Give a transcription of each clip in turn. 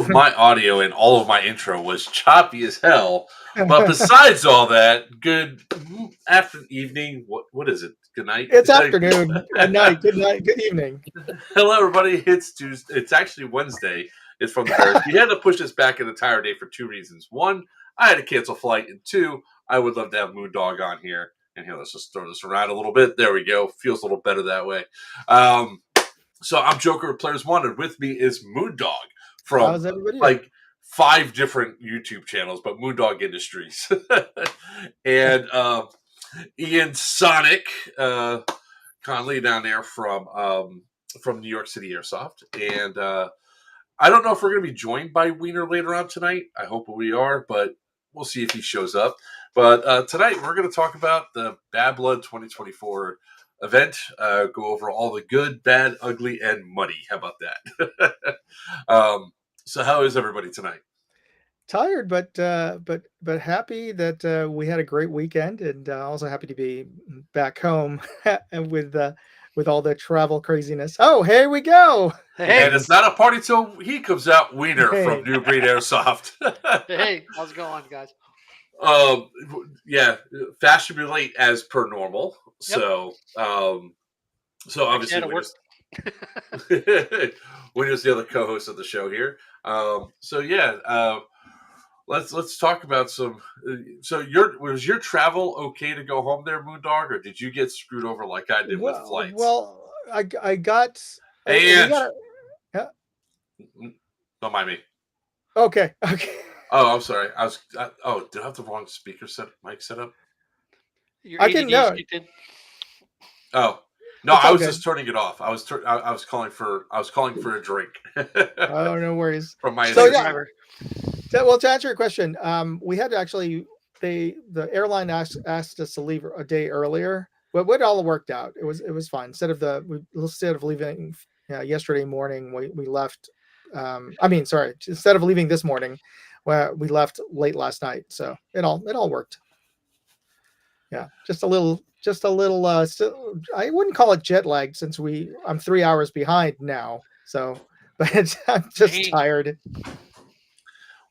of my audio and all of my intro was choppy as hell. But besides all that, good evening. What is it? Good night. It's afternoon. Good night. Good night. Good evening. Hello, everybody. It's Tuesday. It's actually Wednesday. It's from the Bears. We had to push this back an entire day for two reasons. One, I had to cancel flight, and two, I would love to have Moondog on here. And here, let's just throw this around a little bit. There we go. Feels a little better that way. So I'm Joker of Players Wanted. With me is Moondog from like 5 different YouTube channels, but Moondog Industries. And Ian Sonic Conley down there from New York City Airsoft. And I don't know if we're going to be joined by Wiener later on tonight. I hope we are, but we'll see if he shows up. But tonight we're going to talk about the Bad Blood 2024 event. Go over all the good, bad, ugly, and muddy. How about that? So how is everybody tonight? Tired, but happy that we had a great weekend, and also happy to be back home with all the travel craziness. Oh, here we go. Hey. And it's not a party till he comes out. Wiener from New Breed Airsoft. Hey, how's it going, guys? Yeah, fashionably late as per normal. Yep. So obviously Wiener's the other co-host of the show here. Let's talk about some. So was your travel okay to go home there, Moondog, or did you get screwed over like I did with flights? Well, I got. And don't mind me. Okay. Oh, I'm sorry. Did I have the wrong mic set up? I didn't know. Oh. No, I was just turning it off. I was calling for a drink. Oh, no worries. From my driver. Well, to answer your question, we had to actually the airline asked us to leave a day earlier, but it all worked out. It was fine. Instead of leaving yesterday morning, we left. Instead of leaving this morning, we left late last night. So it all worked. Yeah, just a little. I wouldn't call it jet lag since I'm 3 hours behind now. So, but I'm just tired.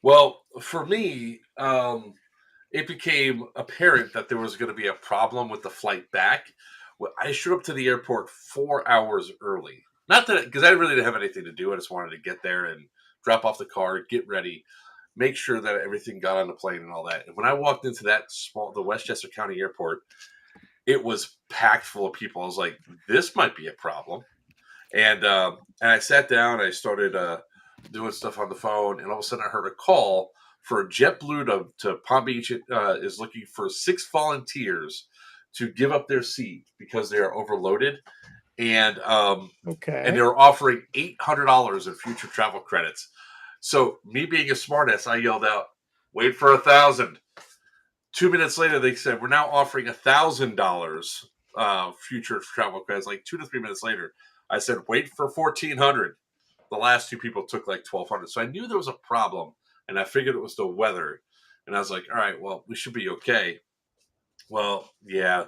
Well, for me, it became apparent that there was going to be a problem with the flight back. I showed up to the airport 4 hours early. Not that because I really didn't have anything to do. I just wanted to get there and drop off the car, get ready, make sure that everything got on the plane and all that. And when I walked into the Westchester County Airport, it was packed full of people. I was like, this might be a problem. And I sat down. I started doing stuff on the phone. And all of a sudden I heard a call for JetBlue to Palm Beach is looking for 6 volunteers to give up their seat because they are overloaded. And and they were offering $800 in future travel credits. So me being a smartass, I yelled out, wait for 1,000. 2 minutes later, they said, we're now offering $1,000 future travel credits. Like 2 to 3 minutes later, I said, wait for 1,400. The last 2 people took like 1,200. So I knew there was a problem, and I figured it was the weather. And I was like, all right, well, we should be okay. Well, yeah,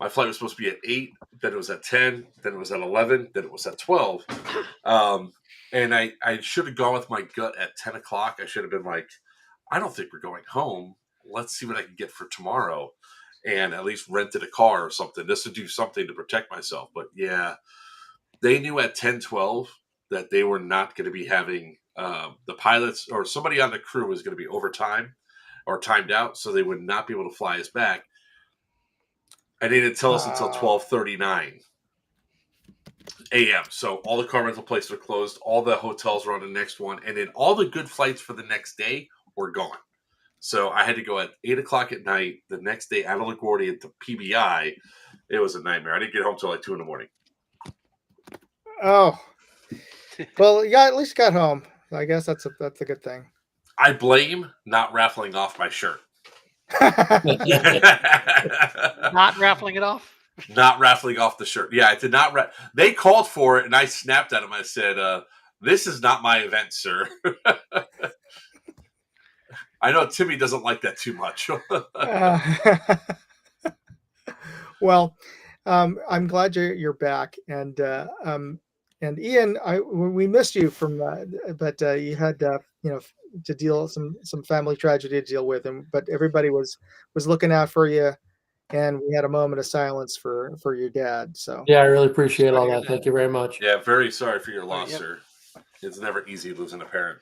my flight was supposed to be at 8, then it was at 10, then it was at 11, then it was at 12. And I should have gone with my gut at 10 o'clock. I should have been like, I don't think we're going home. Let's see what I can get for tomorrow, and at least rented a car or something just to do something to protect myself. But yeah, they knew at 10:12 that they were not going to be having the pilots or somebody on the crew was going to be overtime or timed out, so they would not be able to fly us back. And they didn't tell us until 12:39 a.m. So all the car rental places are closed. All the hotels were on the next one, and then all the good flights for the next day were gone. So I had to go at 8 o'clock at night the next day out of LaGuardia to PBI. It was a nightmare. I didn't get home till like 2 in the morning. Oh, well, you at least got home. I guess that's a good thing. I blame not raffling off my shirt. Not raffling it off? Not raffling off the shirt. Yeah, I did not. They called for it, and I snapped at them. I said, this is not my event, sir. I know Timmy doesn't like that too much. Well, I'm glad you're back, and And Ian, we missed you from, but you had to deal some family tragedy to deal with, and but everybody was looking out for you, and we had a moment of silence for your dad. So Yeah, I really appreciate Sorry all to hear that. that. Thank you very much. Yeah, very sorry for your Oh, loss, yep. sir. It's never easy losing a parent.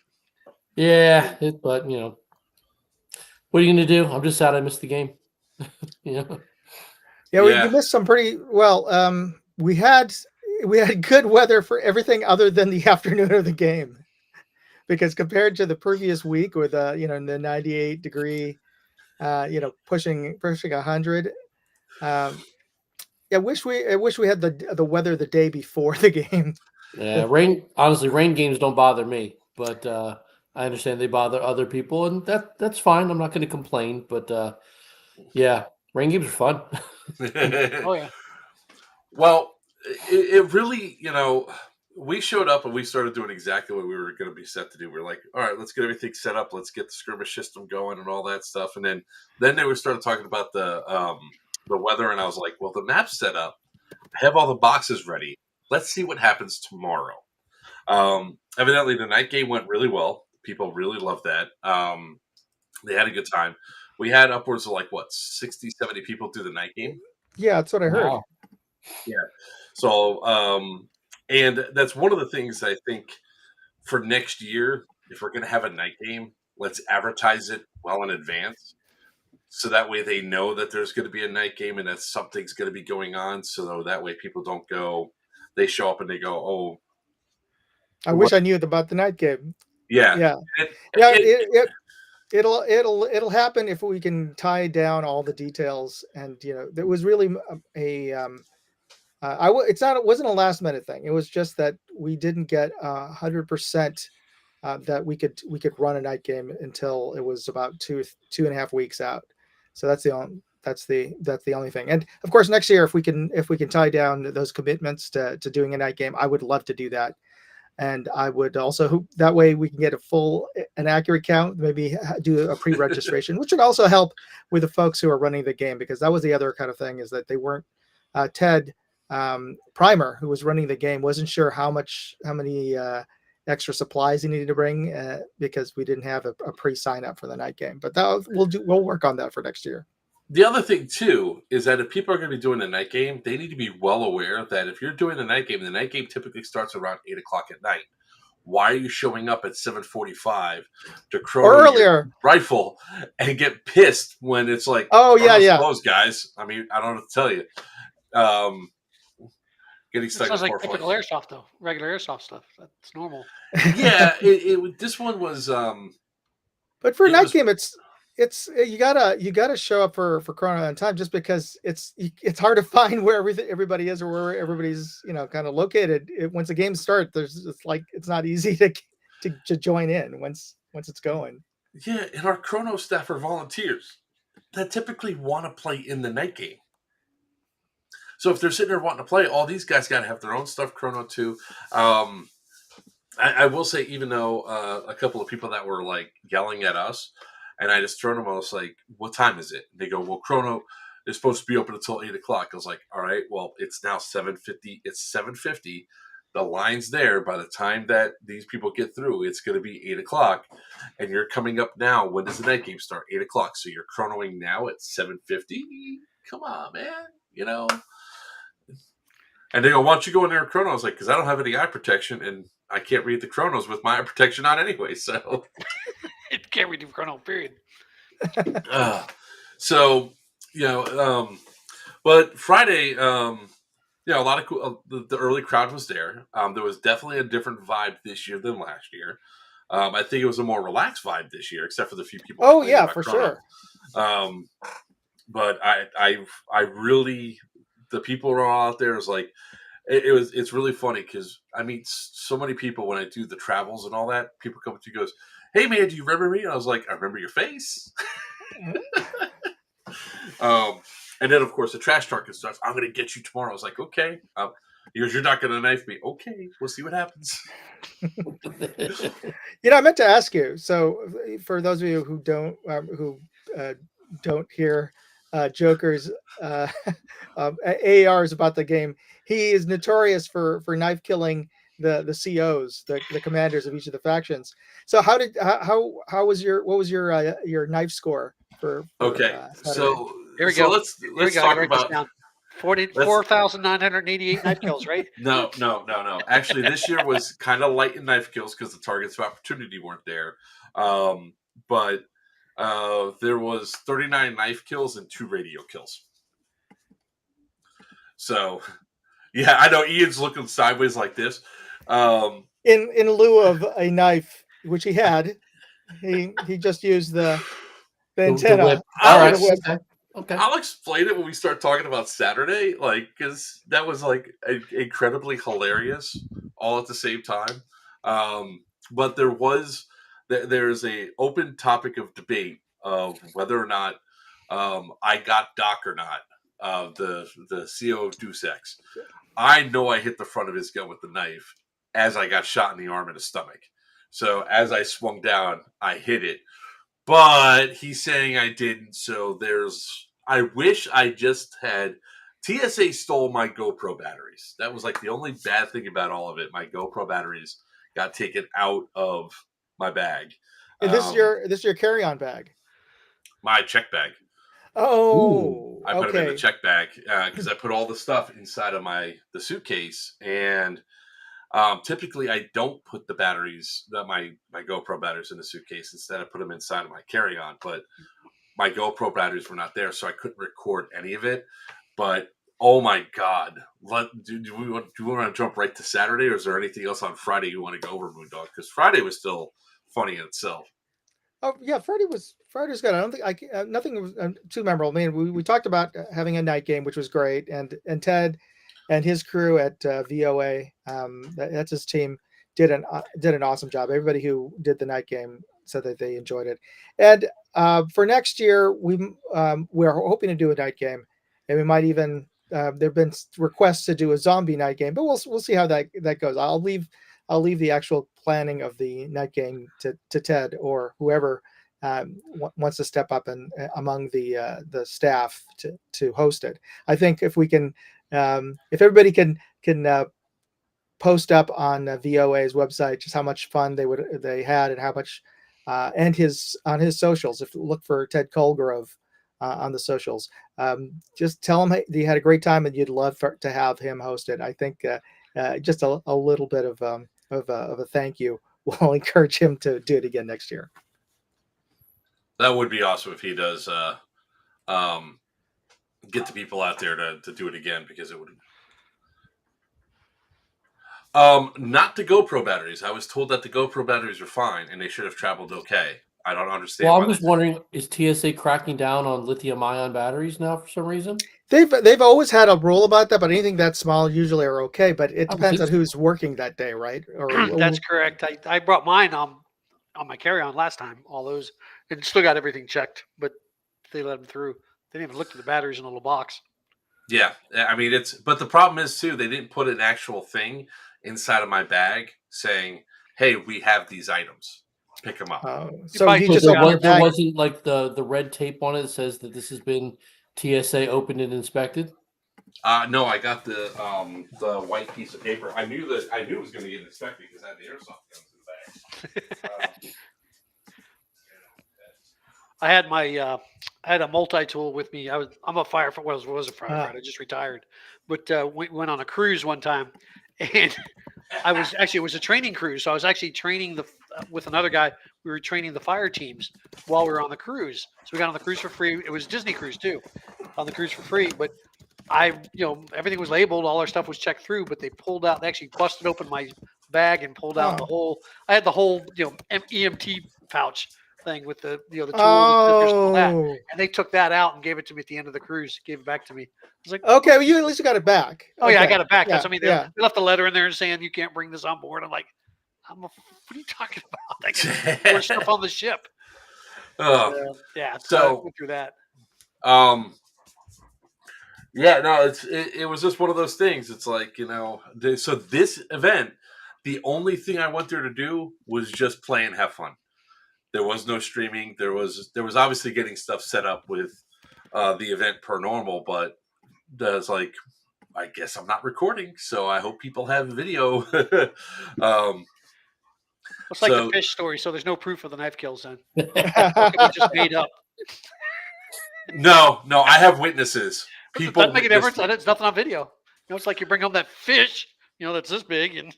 Yeah, but what are you gonna do? I'm just sad I missed the game. yeah, Yeah. you missed some pretty well. We had good weather for everything other than the afternoon of the game, because compared to the previous week with in the 98-degree, pushing 100. I wish we had the weather the day before the game. Yeah, honestly, rain games don't bother me, but I understand they bother other people, and that's fine. I'm not going to complain, but yeah, rain games are fun. Oh yeah. Well, it really, we showed up and we started doing exactly what we were going to be set to do. We were like, all right, let's get everything set up. Let's get the skirmish system going and all that stuff. And then they were started talking about the weather. And I was like, well, the map's set up. I have all the boxes ready. Let's see what happens tomorrow. Evidently, the night game went really well. People really loved that. They had a good time. We had upwards of 60, 70 people do the night game. Yeah, that's what I heard. Wow. Yeah. So, and that's one of the things I think for next year, if we're going to have a night game, let's advertise it well in advance. So that way they know that there's going to be a night game and that something's going to be going on. So that way people don't they show up and they go, oh. I wish I knew about the night game. Yeah. Yeah. It'll happen if we can tie down all the details. And, there was really it wasn't a last minute thing. It was just that we didn't get 100% that we could run a night game until it was about 2.5 weeks out. So that's the only thing. And of course, next year, if we can tie down those commitments to doing a night game, I would love to do that. And I would also hope that way we can get an accurate count, maybe do a pre-registration, which would also help with the folks who are running the game, because that was the other kind of thing, is that they weren't Ted Primer, who was running the game, wasn't sure how many extra supplies he needed to bring because we didn't have a pre-sign up for the night game. But we'll work on that for next year. The other thing, too, is that if people are going to be doing the night game, they need to be well aware that if you're doing the night game typically starts around 8 o'clock at night. Why are you showing up at 7:45 to chrono your rifle and get pissed when it's like, oh, yeah. Those guys. I mean, I don't know what to tell you. Getting stuck. Sounds like typical airsoft, though. Regular airsoft stuff. That's normal. Yeah, this one was. But for a night game, it's you gotta show up for chrono on time, just because it's hard to find where everybody is or where everybody's kind of located. Once the game starts, it's not easy to join in once it's going. Yeah, and our chrono staff are volunteers that typically want to play in the night game. So if they're sitting there wanting to play, all these guys got to have their own stuff chrono too. I will say, even though a couple of people that were yelling at us, and I just thrown them, I was like, what time is it? And they go, well, chrono is supposed to be open until 8 o'clock. I was like, all right, well, it's now 7:50. It's 7:50. The line's there. By the time that these people get through, it's going to be 8 o'clock. And you're coming up now. When does the night game start? 8 o'clock. So you're chronoing now at 7:50? Come on, man. And they go, why don't you go in there and chrono? I was like, because I don't have any eye protection, and I can't read the chronos with my eye protection on anyway. So it can't read the chrono, period. But Friday, a lot of cool. The early crowd was there. There was definitely a different vibe this year than last year. I think it was a more relaxed vibe this year, except for the few people. Oh yeah, for chrono. sure. But I really, the people are all out there. Is like, it's really funny because I meet so many people when I do the travels and all that. People come up to you, goes, hey man, do you remember me? And I was like, I remember your face. And then of course the trash truck starts, I'm gonna get you tomorrow. I was like, okay. He goes, you're not gonna knife me. Okay, we'll see what happens. I meant to ask you, so for those of you who don't hear Joker's AARs about the game, he is notorious for knife killing the COs, the commanders of each of the factions. So how was what was your knife score for Okay, Saturday? Here we so go. let's Here we go. I talk gotta write this about down. let's 44,988 knife kills, right? no. Actually, this year was kind of light in knife kills because the targets of opportunity weren't there. But there was 39 knife kills and 2 radio kills. So yeah, I know Ian's looking sideways like this. In lieu of a knife, which he had, he just used the antenna. whip. I'll, All right. The whip. Okay. I'll explain it when we start talking about Saturday, like because that was like incredibly hilarious all at the same time. But there's a open topic of debate of whether or not I got Doc or not. The CO Deus Ex. I know I hit the front of his gun with the knife as I got shot in the arm and the stomach. So as I swung down, I hit it. But he's saying I didn't. So I wish I just had. TSA stole my GoPro batteries. That was like the only bad thing about all of it. My GoPro batteries got taken out of my bag. And this is your carry-on bag. My check bag. Oh, I put them in the okay. check bag because I put all the stuff inside of the suitcase, and typically I don't put the batteries, my GoPro batteries, in the suitcase. Instead, I put them inside of my carry-on. But my GoPro batteries were not there, so I couldn't record any of it. But oh my god, do we want to jump right to Saturday, or is there anything else on Friday you want to go over, Moondog? Because Friday was still funny in itself. Oh yeah, Friday's good. I don't think nothing was too memorable. I mean, we talked about having a night game, which was great, and Ted and his crew at VOA, that's his team, did an awesome job. Everybody who did the night game said that they enjoyed it. And for next year, we're hoping to do a night game, and we might even there've been requests to do a zombie night game, but we'll see how that goes. I'll leave the actual planning of the night game to Ted or whoever wants to step up and among the staff to host it. I think if we can, if everybody can post up on VOA's website just how much fun they had and how much and on his socials. If you look for Ted Colgrove on the socials, just tell him that you had a great time and you'd love to have him host it. I think just a little bit of a thank you will encourage him to do it again next year. That would be awesome if he does get the people out there to do it again, because it would. Not the GoPro batteries. I was told that the GoPro batteries are fine and they should have traveled okay. I don't understand. Well, I'm just wondering, is TSA cracking down on lithium-ion batteries now for some reason? They've always had a rule about that, but anything that small usually are okay. But it depends on who's working that day, right? That's correct. I brought mine on my carry-on last time. All those, and still got everything checked, but they let them through. They didn't even look at the batteries in a little box. Yeah, I mean but the problem is too, they didn't put an actual thing inside of my bag saying, "Hey, we have these items. Pick them up." So he just there wasn't like the red tape on it that says that this has been TSA opened and inspected. No, I got the white piece of paper. I knew it was going to get inspected because I had the airsoft guns in the bag. I had I had a multi-tool with me. I'm a firefighter. Was a firefighter. I just retired, but we went on a cruise one time, and it was a training cruise. So I was actually training with another guy. We were training the fire teams while we were on the cruise. So we got on the cruise for free. It was a Disney cruise too, on the cruise for free. But everything was labeled. All our stuff was checked through. But they actually busted open my bag and pulled out I had the whole EMT pouch thing with the tools and all that, and they took that out and gave it to me at the end of the cruise. Gave it back to me. I was like, okay, well, you at least got it back. Oh yeah, I got it back. Yeah, they left a letter in there saying you can't bring this on board. I'm like, what are you talking about? I can more stuff on the ship. Yeah, so I went through that. Yeah, no, it was just one of those things. It's like, so this event, the only thing I went there to do was just play and have fun. There was no streaming. There was obviously getting stuff set up with the event per normal, but there's like I guess I'm not recording, so I hope people have video. It's like the So fish story, so there's no proof of the knife kills then. It was just made up. no, I have witnesses. Does People that make a difference? witnessed- It's nothing on video. It's like you bring home that fish, that's this big, and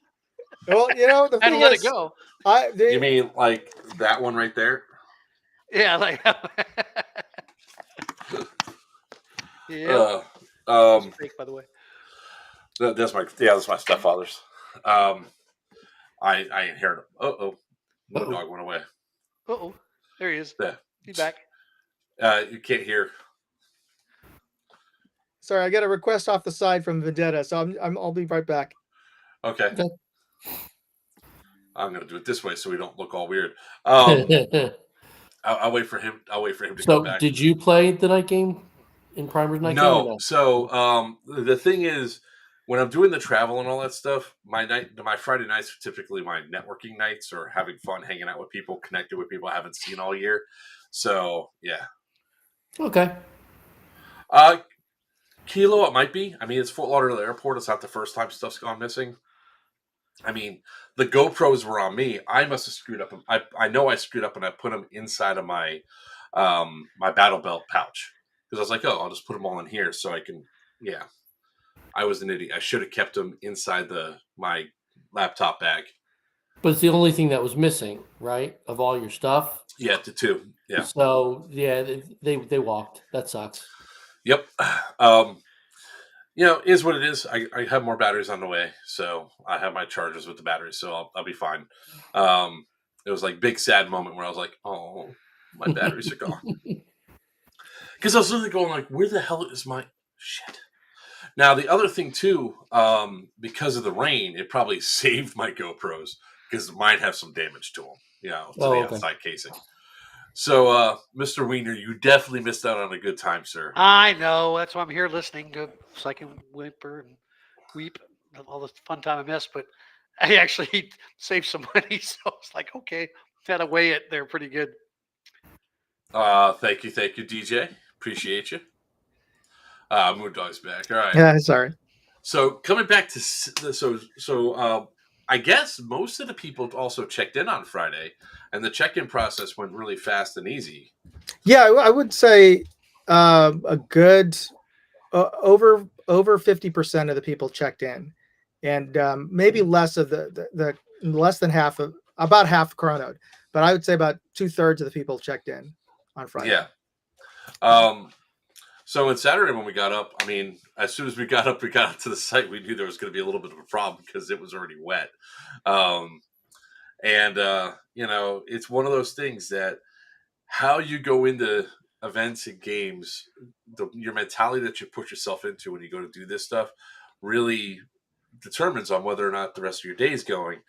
Well, the had to thing let is, it go. You mean like that one right there? Yeah, like yeah. Fake, by the way. That's my stepfather's. I inherited. Moondog went away. Uh-oh, there he is. Yeah. He's back. You can't hear. Sorry, I got a request off the side from Vendetta, so I'll be right back. Okay. I'm gonna do it this way so we don't look all weird. I'll wait for him. I'll wait for him to come back. Did you play the night game in Primer's night game? No. So the thing is, when I'm doing the travel and all that stuff, my Friday nights are typically my networking nights or having fun, hanging out with people, connecting with people I haven't seen all year. So yeah. Okay. Kilo, it might be. I mean, it's Fort Lauderdale Airport. It's not the first time stuff's gone missing. I mean, the GoPros were on me. I must have screwed up. I know I screwed up and I put them inside of my my battle belt pouch because I was like, oh, I'll just put them all in here so I can. Yeah, I was an idiot. I should have kept them inside my laptop bag. But it's the only thing that was missing, right? Of all your stuff. Yeah, the two. Yeah. So yeah, they walked. That sucks. Yep. Is what it is. I have more batteries on the way, so I have my chargers with the batteries, so I'll be fine. It was like big sad moment where I was like, oh, my batteries are gone. Because I was literally going like, where the hell is my shit? Now the other thing too, because of the rain, it probably saved my GoPros because mine have some damage to them, to the outside casing. So, Mr. Wiener, you definitely missed out on a good time, sir. I know. That's why I'm here listening to so I can whimper and weep all the fun time I missed. But I actually saved some money, so it's like, okay, had to weigh it there pretty good. Thank you, DJ. Appreciate you. Moondog's back. All right. Yeah, sorry. So coming back to I guess most of the people also checked in on Friday, and the check-in process went really fast and easy. Yeah, I would say a good over 50% of the people checked in, and maybe less of the less than half of about half chronoed, but I would say about 2/3 of the people checked in on Friday. Yeah. So on Saturday when we got up, I mean, as soon as we got up to the site, we knew there was going to be a little bit of a problem because it was already wet. It's one of those things that how you go into events and games, your mentality that you put yourself into when you go to do this stuff really determines on whether or not the rest of your day is going.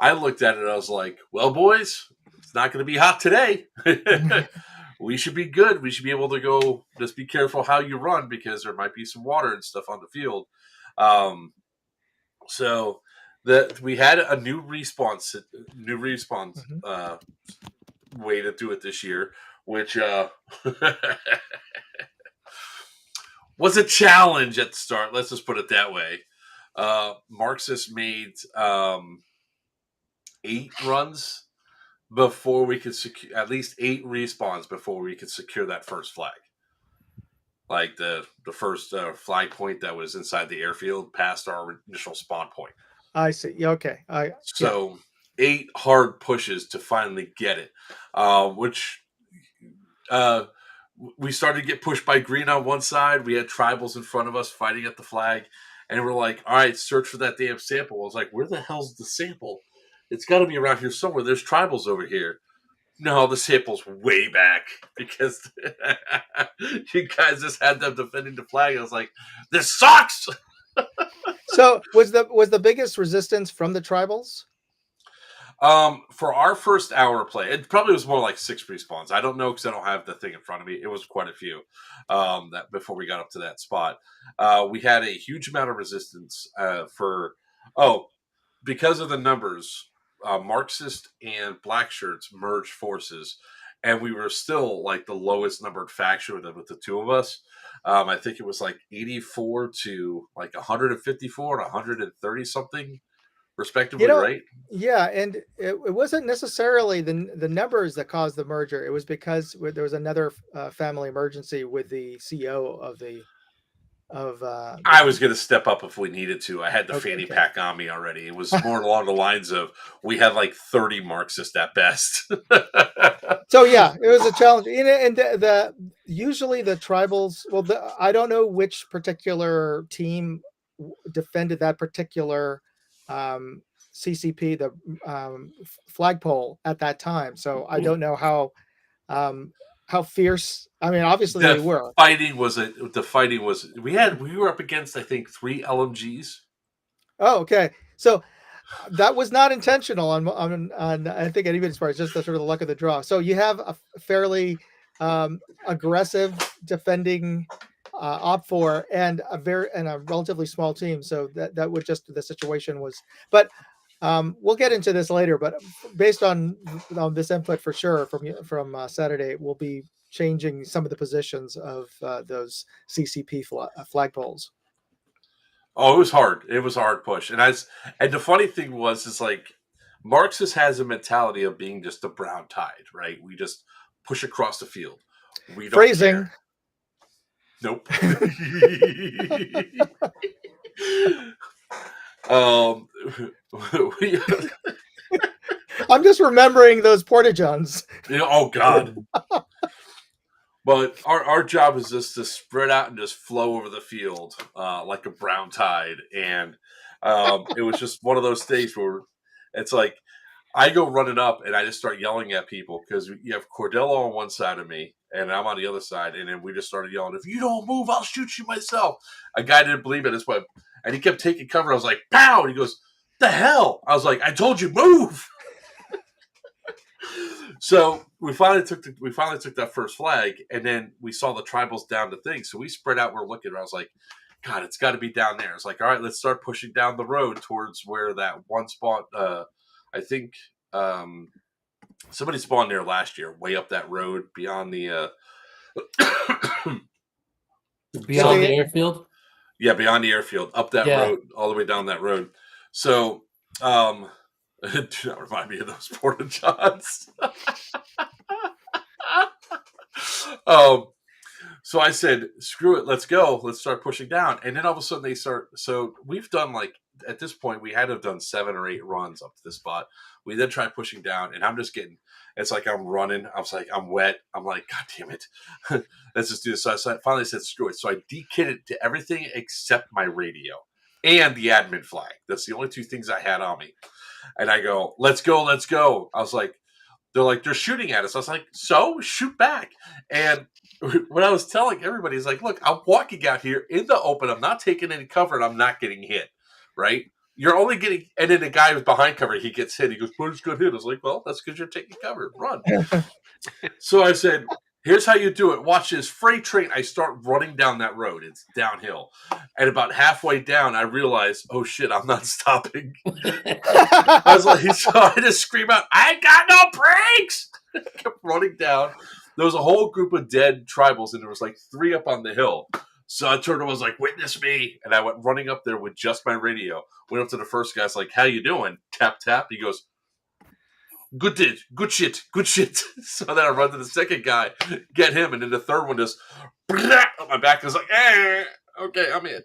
I looked at it, I was like, well, boys, it's not going to be hot today. We should be good. We should be able to go. Just be careful how you run because there might be some water and stuff on the field. So that we had a new respawn way to do it this year, which was a challenge at the start. Let's just put it that way. Marxist made 8 runs before we could secure at least 8 respawns before we could secure that first flag. Like the first flag point that was inside the airfield past our initial spawn point. I see. Yeah, okay. 8 hard pushes to finally get it, which we started to get pushed by green on one side. We had tribals in front of us fighting at the flag, and we're like, all right, search for that damn sample. I was like, where the hell's the sample? It's got to be around here somewhere. There's tribals over here. No, the sample's way back because you guys just had them defending the flag. I was like, this sucks. So was the biggest resistance from the tribals? For our first hour play, it probably was more like 6 respawns. I don't know because I don't have the thing in front of me. It was quite a few that before we got up to that spot. We had a huge amount of resistance because of the numbers. Marxist and black shirts merged forces, and we were still like the lowest numbered faction with the 2 of us. I think it was like 84 to like 154 and 130 something, respectively, right? Yeah, and it wasn't necessarily the numbers that caused the merger. It was because there was another family emergency with the CEO of I was going to step up if we needed to. I had the fanny okay. pack on me already. It was more along the lines of we had like 30 Marxists at best. So yeah, it was a challenge. And usually the tribals. Well, I don't know which particular team defended that particular CCP, the flagpole at that time. So I don't know how fierce. I mean, obviously they were. The fighting was we were up against I think 3 LMGs. Oh, okay. So that was not intentional on I think anybody's part. It's just the sort of the luck of the draw. So you have a fairly aggressive defending OPFOR and a relatively small team. So that would just the situation was. But we'll get into this later. But based on this input for sure from Saturday, we'll be changing some of the positions of those CCP flagpoles. Oh, it was hard. It was a hard push, and the funny thing is like Marxist has a mentality of being just a brown tide, right? We just push across the field. We don't Phrasing. care. Nope. I'm just remembering those porta-johns. Oh God. But our job is just to spread out and just flow over the field like a brown tide. And it was just one of those days where it's like I go running up and I just start yelling at people because you have Cordello on one side of me and I'm on the other side. And then we just started yelling, if you don't move, I'll shoot you myself. A guy didn't believe it. And he kept taking cover. I was like, pow! And he goes, the hell? I was like, I told you, move! So we finally took that first flag, and then we saw the tribals down the thing. So we spread out. We're looking. I was like, God, it's got to be down there. It's like, all right, let's start pushing down the road towards where that one spot. I think somebody spawned there last year, way up that road beyond the beyond the airfield. Yeah, beyond the airfield, up that road, all the way down that road. So. Do not remind me of those porta johns. So I said, screw it, let's go. Let's start pushing down. And then all of a sudden they start. So we've done at this point, we had to have done 7 or 8 runs up to this spot. We then tried pushing down and I'm just it's like I'm running. I was like, I'm wet. I'm like, God damn it. Let's just do this. So I finally said, screw it. So I de-kitted to everything except my radio and the admin flag. That's the only 2 things I had on me. And I go, let's go, let's go. I was like, they're shooting at us. I was like, so shoot back. And what I was telling everybody is like, look, I'm walking out here in the open. I'm not taking any cover and I'm not getting hit. Right? You're only getting, and then the guy who's behind cover, he gets hit. He goes, but it's good hit. I was like, well, that's because you're taking cover. Run. So I said, here's how you do it. Watch this freight train. I start running down that road. It's downhill. And about halfway down, I realized, oh shit, I'm not stopping. I was like, so I just scream out, I ain't got no brakes. I kept running down. There was a whole group of dead tribals, and there was like 3 up on the hill. So I turned and was like, witness me. And I went running up there with just my radio. Went up to the first guy. I was like, how you doing? Tap, tap. He goes, good shit. So then I run to the second guy, get him, and then the third one just on my back. I was like, okay, I'm in.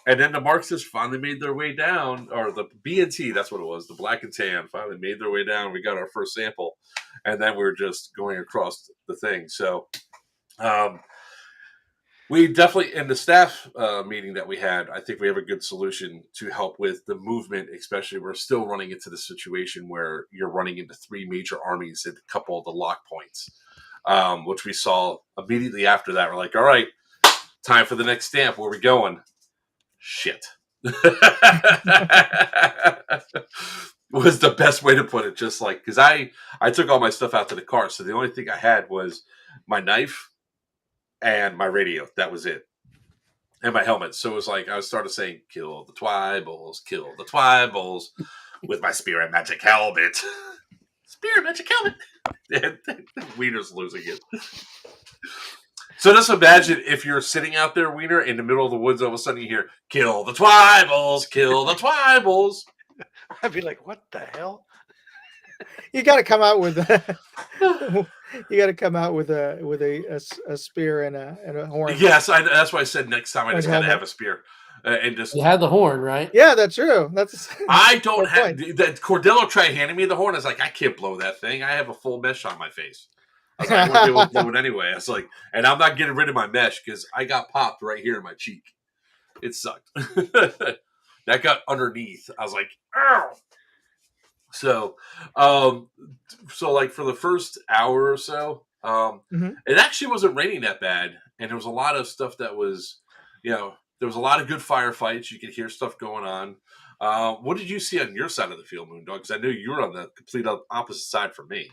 And then the Marxists finally made their way down, or the B&T, that's what it was, the black and tan, finally made their way down. We got our first sample, and then we were just going across the thing. So we definitely, in the staff meeting that we had, I think we have a good solution to help with the movement, especially we're still running into the situation where you're running into 3 major armies at a couple of the lock points, which we saw immediately after that. We're like, all right, time for the next stamp. Where are we going? Shit. Was the best way to put it. Just like, because I took all my stuff out to the car, so the only thing I had was my knife and my radio. That was it. And my helmet. So it was like, I started saying, kill the Twybles, with my Spirit Magic helmet. Spirit Magic helmet. And Wiener's losing it. So just imagine if you're sitting out there, Wiener, in the middle of the woods, all of a sudden you hear, kill the Twybles, kill the Twybles. I'd be like, what the hell? You got to come out with you got to come out with a spear and a horn. Yes, that's why I said next time I just got to helmet. have a spear. And just You had the horn, right? Yeah, that's true. That's I don't fair have point. that. Cordillo tried handing me the horn. I was like, I can't blow that thing. I have a full mesh on my face. I was like, I wouldn't be able to blow it anyway. I was like, and I'm not getting rid of my mesh because I got popped right here in my cheek. It sucked. That got underneath. I was like, ow. So, like for the first hour or so, it actually wasn't raining that bad, and there was a lot of stuff that was, there was a lot of good firefights. You could hear stuff going on. What did you see on your side of the field, Moondog? Because I knew you were on the complete opposite side from me.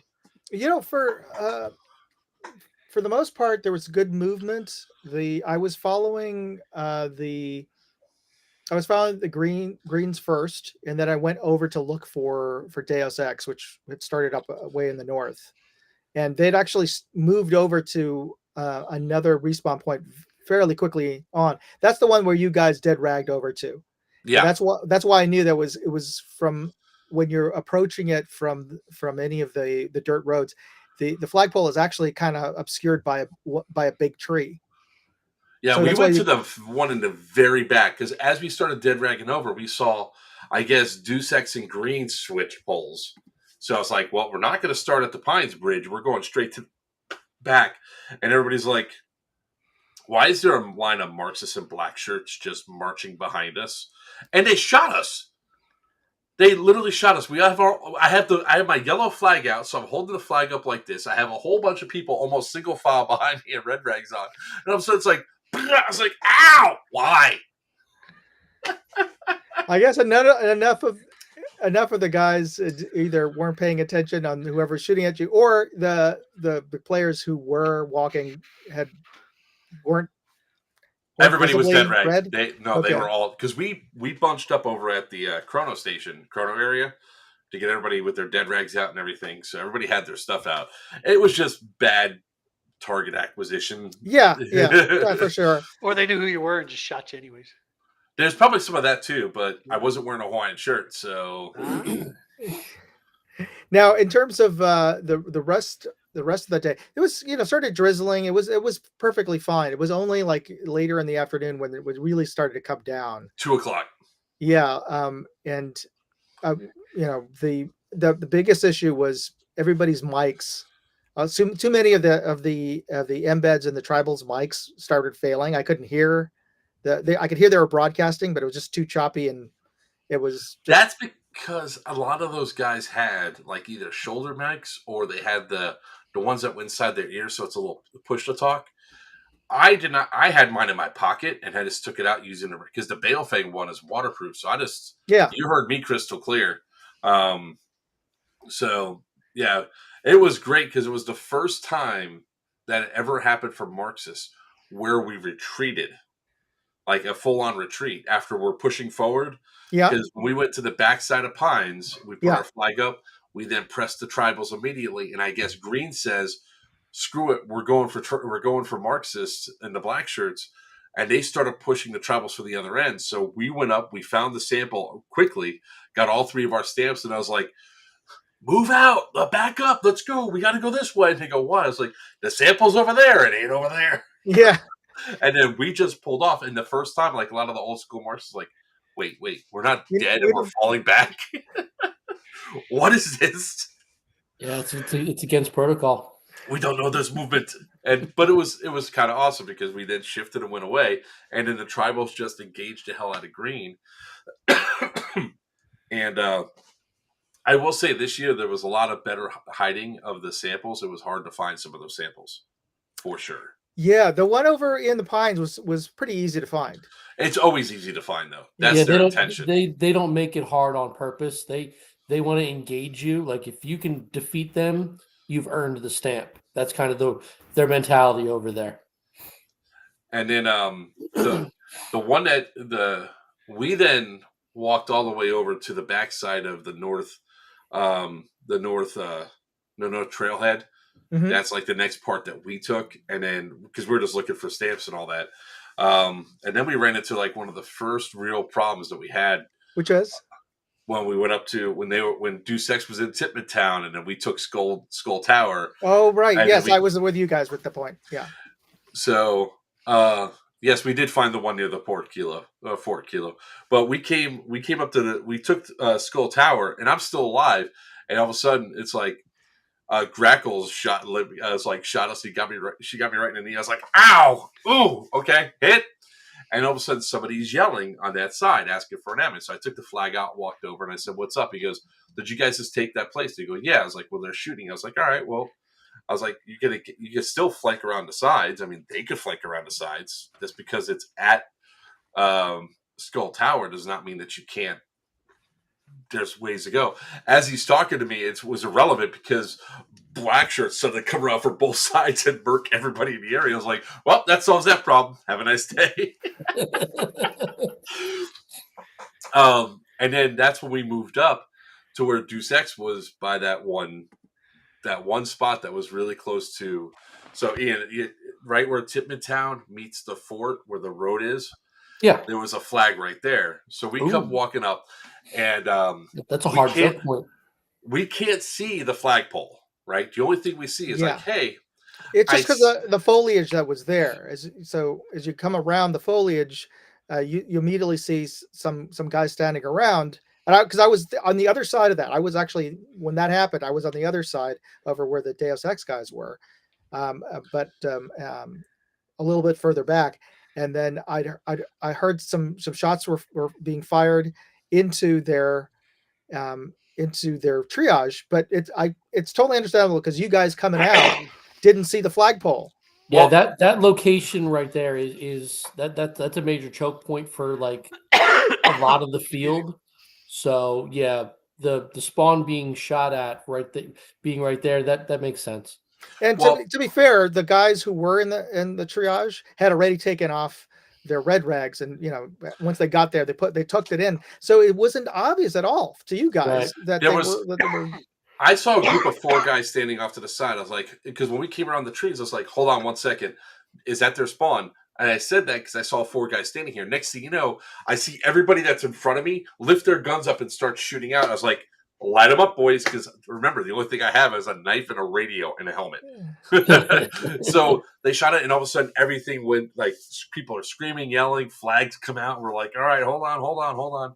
For the most part, there was good movement. I was following the greens first, and then I went over to look for Deus Ex, which had started up way in the north, and they'd actually moved over to another respawn point fairly quickly on. That's the one where you guys dead ragged over to. Yeah, and that's why I knew it was from when you're approaching it from any of the dirt roads. The flagpole is actually kind of obscured by a big tree. Yeah, So we that's why went to the one in the very back because as we started dead ragging over, we saw, I guess, Deus Ex and Green switch poles. So I was like, well, we're not going to start at the Pines Bridge. We're going straight to the back. And everybody's like, why is there a line of Marxists in black shirts just marching behind us? And they shot us. They literally shot us. I have my yellow flag out, so I'm holding the flag up like this. I have a whole bunch of people almost single file behind me and red rags on. And all of a sudden it's like, I was like, ow! Why? I guess enough of the guys either weren't paying attention on whoever's shooting at you, or the players who were walking weren't Everybody was dead ragged. red? They were all, because we bunched up over at the chrono area to get everybody with their dead rags out and everything. So everybody had their stuff out. It was just bad target acquisition. Yeah, for sure. Or they knew who you were and just shot you anyways. There's probably some of that too, but I wasn't wearing a Hawaiian shirt, so. Now, in terms of the rest of the day, it was started drizzling. It was perfectly fine. It was only like later in the afternoon when it really started to come down. 2:00. Yeah, and the biggest issue was everybody's mics. Too many of the embeds and the tribals mics started failing. I couldn't hear I could hear they were broadcasting, but it was just too choppy, and it was. That's because a lot of those guys had like either shoulder mics or they had the ones that went inside their ears, so it's a little push to talk. I did not. I had mine in my pocket and I just took it out using it because the Balefang one is waterproof. So you heard me crystal clear. So yeah, it was great because it was the first time that it ever happened for Marxists where we retreated, like a full on retreat after we're pushing forward. Yeah, because when we went to the backside of Pines, we put our flag up. We then pressed the tribals immediately, and I guess Green says, "Screw it, we're going for Marxists and the black shirts," and they started pushing the tribals for the other end. So we went up, we found the sample quickly, got all 3 of our stamps, and I was like, "Move out, back up, let's go. We got to go this way." And they go, "Why?" I was like, "The sample's over there. It ain't over there." Yeah, and then we just pulled off, and the first time, like a lot of the old school Marxists, like, wait, we're not dead and we're falling back. What is this? Yeah, it's against protocol. We don't know there's movement, but it was kind of awesome because we then shifted and went away, and then the tribals just engaged the hell out of Green. And I will say this year there was a lot of better hiding of the samples. It was hard to find some of those samples, for sure. Yeah, the one over in the Pines was pretty easy to find. It's always easy to find, though. That's their intention. They don't make it hard on purpose. They want to engage you. Like if you can defeat them, you've earned the stamp. That's kind of their mentality over there. And then the one that we then walked all the way over to the backside of the north trailhead Mhm. That's like the next part that we took, and then because we were just looking for stamps and all that, and then we ran into like one of the first real problems that we had Which is? when we went up to when Deuce X was in Titman Town, and then we took Skull Tower, Oh, right. and then Yes, I was with you guys with the point. Yeah. so yes, we did find the one near the Fort Kilo, but we came up to we took Skull Tower, and I'm still alive, and all of a sudden it's like Grackles shot Libby. It's like shot us. She got me right in the knee. I was like, "Ow! Ooh! Okay, hit." And all of a sudden, somebody's yelling on that side, asking for an ambulance. So I took the flag out, walked over, and I said, "What's up?" He goes, "Did you guys just take that place?" They go, "Yeah." I was like, "Well, they're shooting." I was like, "All right, well." I was like, you can still flank around the sides. I mean, they could flank around the sides. Just because it's at Skull Tower does not mean that you can't. There's ways to go. As he's talking to me, it was irrelevant because black shirts suddenly come around for both sides and murk everybody in the area. I was like, well, that solves that problem. Have a nice day. And then that's when we moved up to where Deuce X was by that one spot that was really close to. So Ian, right where Titman Town meets the fort, where the road is, Yeah, there was a flag right there. So we come Ooh. walking up, and that's a hard choke point. we can't see the flagpole, right? The only thing we see is like, hey, It's I just because the foliage that was there. So as you come around the foliage, you immediately see some guys standing around. And because I was on the other side of that, I was actually when that happened, I was on the other side over where the Deus Ex guys were, but a little bit further back. And then I heard some shots were being fired into their triage, but it's totally understandable because you guys coming out didn't see the flagpole. Yeah, Well- that location right there is that's a major choke point for like a lot of the field. So yeah, the spawn being shot at being right there, that makes sense. And Well- to be fair, the guys who were in the triage had already taken off their red rags, and once they got there, they tucked it in, so it wasn't obvious at all to you guys that they were. I saw a group of 4 guys standing off to the side. I was like, because when we came around the trees, I was like, hold on 1 second. Is that their spawn? And I said that because I saw 4 guys standing here. Next thing you know, I see everybody that's in front of me lift their guns up and start shooting out. I was like, light them up, boys. Because remember, the only thing I have is a knife and a radio and a helmet. So they shot it, and all of a sudden, everything went like people are screaming, yelling, flags come out. And we're like, all right, hold on.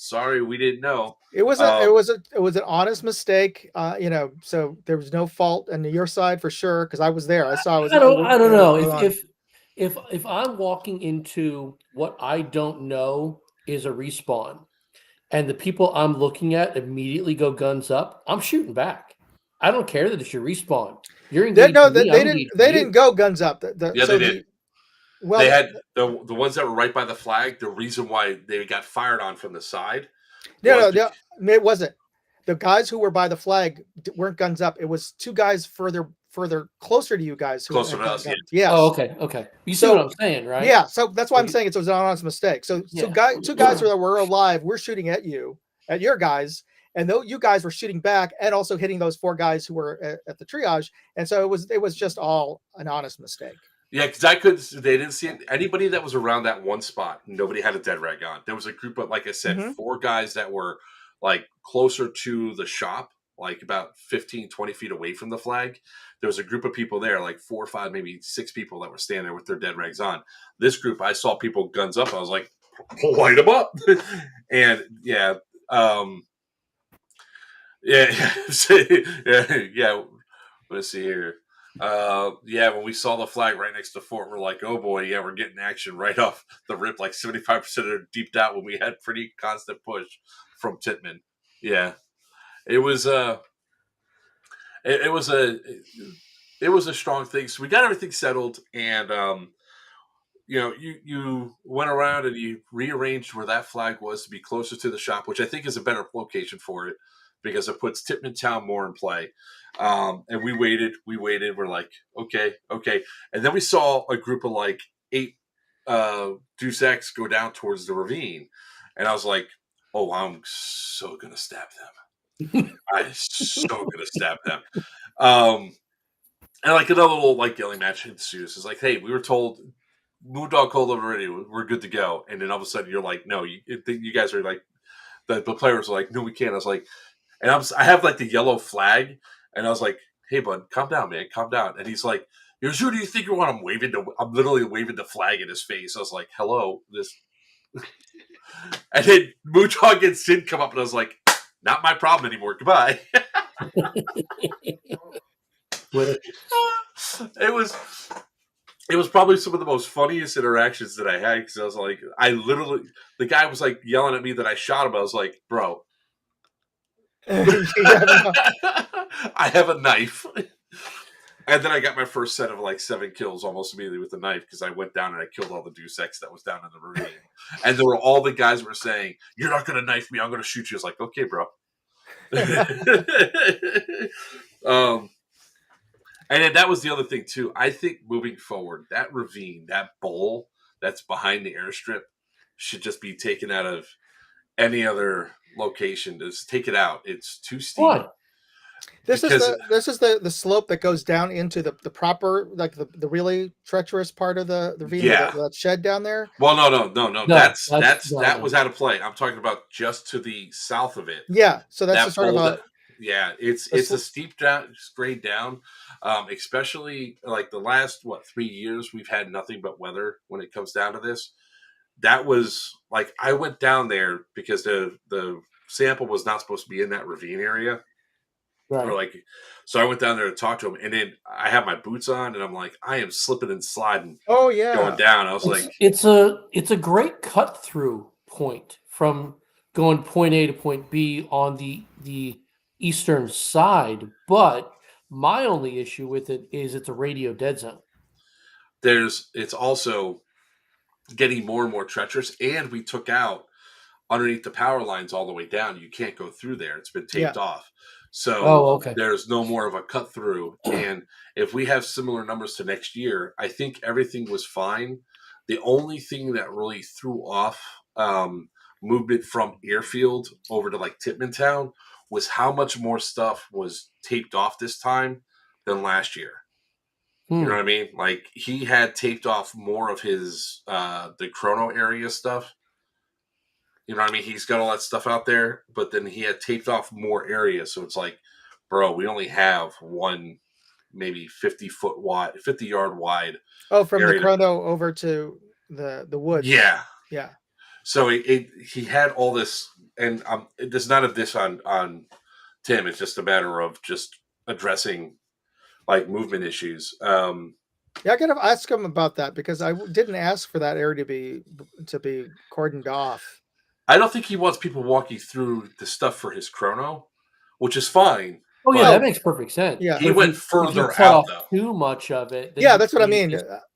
Sorry, we didn't know. It was an honest mistake, so there was no fault on your side for sure because I was there. I saw. I don't know if I'm walking into what I don't know is a respawn, and the people I'm looking at immediately go guns up, I'm shooting back. I don't care that it's your respawn. You're engaged. They didn't go guns up. They did. Well, they had the ones that were right by the flag. The reason why they got fired on from the side. No, it wasn't. The guys who were by the flag weren't guns up. It was 2 guys further closer to you guys. Closer to us, yeah. Oh, okay. You see what I'm saying, right? Yeah, so that's why I'm saying it was an honest mistake. So 2 guys that were alive, we're shooting at your guys, and though you guys were shooting back and also hitting those 4 guys who were at the triage, and so it was just all an honest mistake. Yeah, because they didn't see anybody that was around that one spot. Nobody had a dead rag on. There was a group of, like I said, 4 guys that were like closer to the shop, like about 15, 20 feet away from the flag. There was a group of people there, like 4 or 5, maybe 6 people that were standing there with their dead rags on. This group, I saw people guns up. I was like, light them up. And yeah. Let's see here. When we saw the flag right next to the fort, we're like, oh boy, yeah, we're getting action right off the rip. Like 75% of it deeped out when we had pretty constant push from Titman. Yeah, it was a strong thing. So we got everything settled, and you went around and you rearranged where that flag was to be closer to the shop, which I think is a better location for it because it puts Titman Town more in play. And we waited. We're like, okay. And then we saw a group of like 8 Deuce X go down towards the ravine. And I was like, oh, I'm so going to stab them. I'm so going to stab them. And like another little like yelling match ensues. It's like, hey, we were told Moondog called over already. We're good to go. And then all of a sudden you're like, no, you guys are like, the players are like, no, we can't. I was like, and I have like the yellow flag, and I was like, hey, bud, calm down, man, calm down. And he's like, who do you think you want? I'm literally waving the flag in his face. I was like, hello, this. And then Moondog and Sid come up, and I was like, not my problem anymore. Goodbye. It was probably some of the most funniest interactions that I had, because I was like, the guy was like yelling at me that I shot him. I was like, bro, I have a knife. And then I got my first set of like 7 kills almost immediately with the knife, because I went down and I killed all the Deus Ex that was down in the ravine. And there were all the guys were saying, you're not going to knife me, I'm going to shoot you. I was like, okay, bro. And then that was the other thing too. I think moving forward, that ravine, that bowl that's behind the airstrip, should just be taken out of any other location. Just take it out. It's too steep. What? This is the slope that goes down into the proper, like the really treacherous part of the ravine. Yeah. That shed down there. Well, no. That was out of play. I'm talking about just to the south of it. Yeah. So that's a sort of a. Yeah, it's a steep grade down, especially like the last 3 years we've had nothing but weather when it comes down to this. That was like, I went down there because the sample was not supposed to be in that ravine area. Right. Or like, so I went down there to talk to him, and then I have my boots on, and I'm like, I am slipping and sliding. Oh yeah, going down. I was it's a great cut through point from going point A to point B on the eastern side, but my only issue with it is it's a radio dead zone. It's also getting more and more treacherous, and we took out underneath the power lines all the way down. You can't go through there. It's been taped off. So there's no more of a cut through. And if we have similar numbers to next year, I think everything was fine. The only thing that really threw off movement from Airfield over to like Tippman Town was how much more stuff was taped off this time than last year. You know what I mean? Like, he had taped off more of his the Chrono area stuff. You know what I mean? He's got all that stuff out there, but then he had taped off more areas. So it's like, bro, we only have one, maybe 50-yard wide. Oh, from the Chrono over to the woods. Yeah. Yeah. So he had all this, and there's none of this on Tim. It's just a matter of just addressing like movement issues. Yeah, I gotta ask him about that, because I didn't ask for that area to be cordoned off. I don't think he wants people walking through the stuff for his Chrono, which is fine. Oh yeah, that makes perfect sense. Yeah, he went further out though. Too much of it. Yeah, that's what I mean.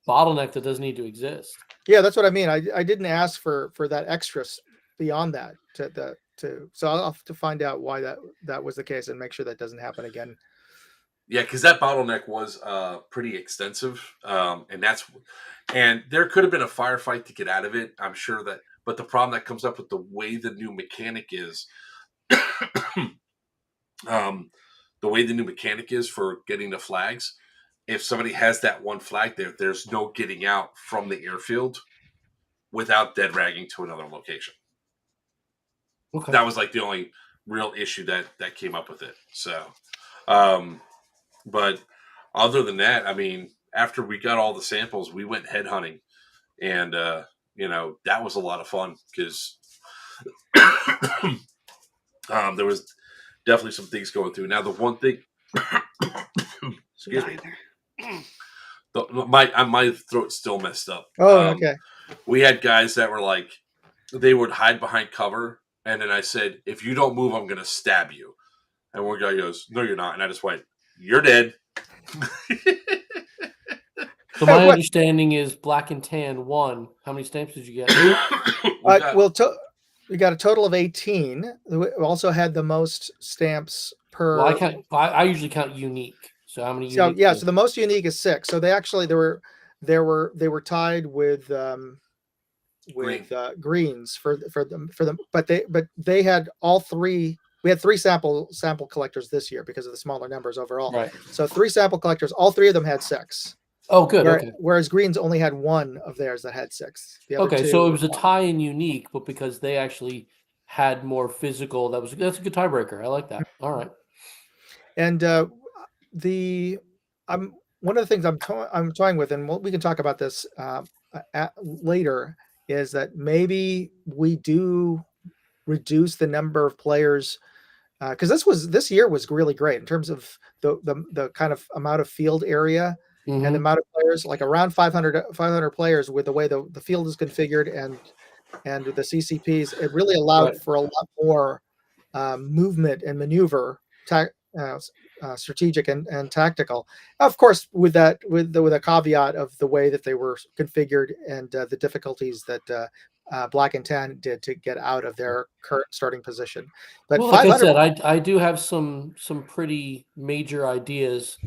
Bottleneck that doesn't need to exist. Yeah, that's what I mean. I didn't ask for that extra beyond that so I'll have to find out why that was the case and make sure that doesn't happen again. Yeah, because that bottleneck was pretty extensive, and there could have been a firefight to get out of it. I'm sure that. But the problem that comes up with the way the new mechanic is, for getting the flags, if somebody has that one flag there, there's no getting out from the airfield without dead ragging to another location. Okay. That was like the only real issue that came up with it. So, but other than that, I mean, after we got all the samples, we went head hunting, and that was a lot of fun, because there was definitely some things going through. Now, the one thing, excuse me, my throat's still messed up. Oh, okay. We had guys that were like, they would hide behind cover, and then I said, if you don't move, I'm going to stab you. And one guy goes, no, you're not. And I just went, you're dead. So my understanding is black and tan won. How many stamps did you get? We got a total of 18. We also had the most stamps per. Well, I usually count unique. So how many? So the most unique is 6. So they actually they were tied with greens for them, but they had all 3 we had 3 sample collectors this year because of the smaller numbers overall. Right. So 3 sample collectors, all 3 of them had 6. Oh, good. Okay. Whereas Greens only had 1 of theirs that had 6. The other Okay, 2 so it was a tie in unique, but because they actually had more physical, that's a good tiebreaker. I like that. All right. And one of the things I'm toying with, and we can talk about this later, is that maybe we do reduce the number of players, because this year was really great in terms of the kind of amount of field area and the amount of players, like around 500 players with the way the field is configured and the CCPs. It really allowed for a lot more movement and maneuver, strategic and tactical. Of course, with a caveat of the way that they were configured and the difficulties that Black and Tan did to get out of their current starting position. But well, like I said, I do have some pretty major ideas